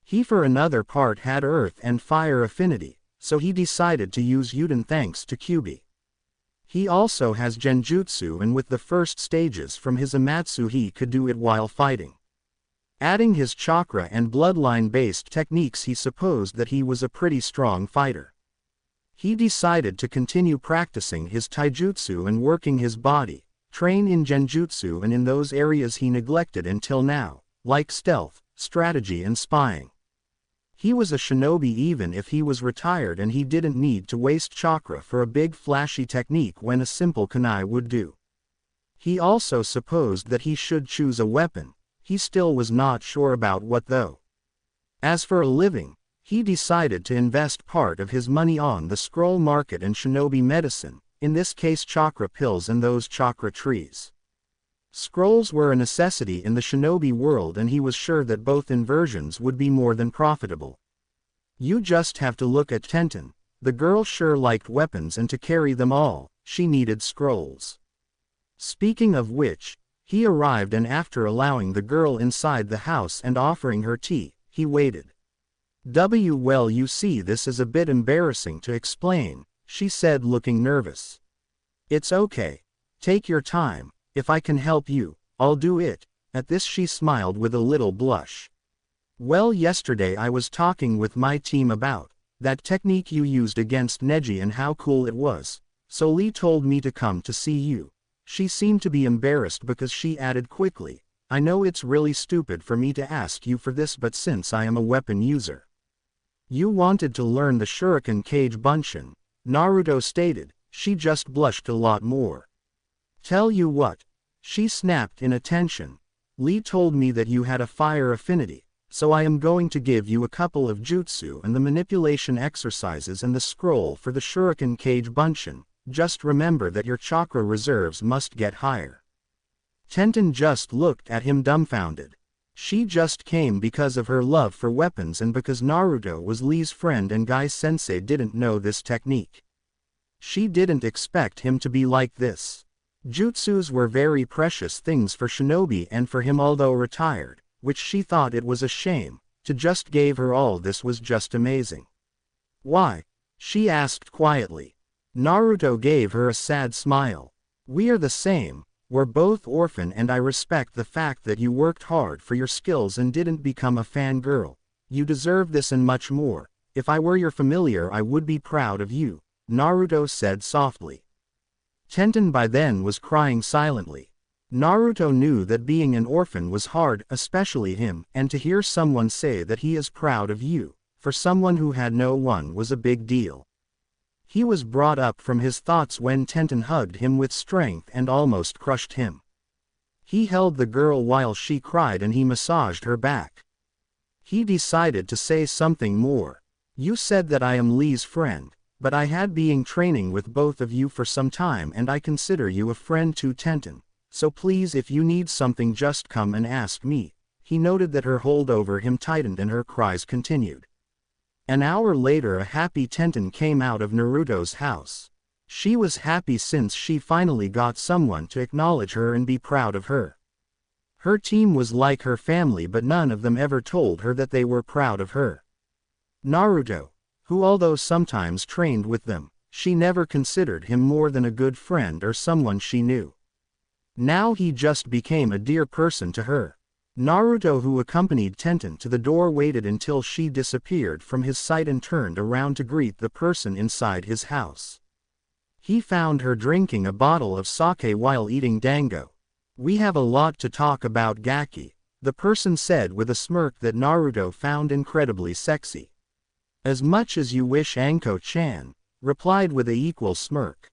He for another part had earth and fire affinity, so he decided to use Yuden thanks to Kyubi. He also has genjutsu, and with the first stages from his Amatsu he could do it while fighting. Adding his chakra and bloodline-based techniques, he supposed that he was a pretty strong fighter. He decided to continue practicing his taijutsu and working his body, train in genjutsu and in those areas he neglected until now, like stealth, strategy and spying. He was a shinobi even if he was retired, and he didn't need to waste chakra for a big flashy technique when a simple kunai would do. He also supposed that he should choose a weapon. He still was not sure about what though. As for a living, he decided to invest part of his money on the scroll market and shinobi medicine, in this case chakra pills and those chakra trees. Scrolls were a necessity in the shinobi world, and he was sure that both inversions would be more than profitable. You just have to look at Tenten. The girl sure liked weapons, and to carry them all, she needed scrolls. Speaking of which, he arrived, and after allowing the girl inside the house and offering her tea, he waited. Well, you see, this is a bit embarrassing to explain, she said, looking nervous. It's okay. Take your time. If I can help you, I'll do it. At this she smiled with a little blush. Well, yesterday I was talking with my team about that technique you used against Neji and how cool it was, so Lee told me to come to see you. She seemed to be embarrassed because she added quickly, I know it's really stupid for me to ask you for this, but since I am a weapon user. You wanted to learn the Shuriken Kage Bunshin, Naruto stated. She just blushed a lot more. Tell you what, she snapped in attention. Lee told me that you had a fire affinity, so I am going to give you a couple of jutsu and the manipulation exercises and the scroll for the Shuriken Kage Bunshin. Just remember that your chakra reserves must get higher. Tenten just looked at him dumbfounded. She just came because of her love for weapons and because Naruto was Lee's friend and Guy Sensei didn't know this technique. She didn't expect him to be like this. Jutsus were very precious things for shinobi and for him, although retired, which she thought it was a shame, to just gave her all this was just amazing. Why? She asked quietly. Naruto gave her a sad smile. We are the same, we're both orphan, and I respect the fact that you worked hard for your skills and didn't become a fangirl. You deserve this and much more. If I were your familiar I would be proud of you, Naruto said softly. Tenten by then was crying silently. Naruto knew that being an orphan was hard, especially him, and to hear someone say that he is proud of you, for someone who had no one, was a big deal. He was brought up from his thoughts when Tenten hugged him with strength and almost crushed him. He held the girl while she cried and he massaged her back. He decided to say something more. You said that I am Lee's friend. But I had been training with both of you for some time and I consider you a friend to Tenten, so please, if you need something just come and ask me. He noted that her hold over him tightened and her cries continued. An hour later a happy Tenten came out of Naruto's house. She was happy since she finally got someone to acknowledge her and be proud of her. Her team was like her family, but none of them ever told her that they were proud of her. Naruto, who although sometimes trained with them, she never considered him more than a good friend or someone she knew. Now he just became a dear person to her. Naruto, who accompanied Tenten to the door, waited until she disappeared from his sight and turned around to greet the person inside his house. He found her drinking a bottle of sake while eating dango. We have a lot to talk about, Gaki, the person said with a smirk that Naruto found incredibly sexy. As much as you wish, Anko-chan replied with an equal smirk.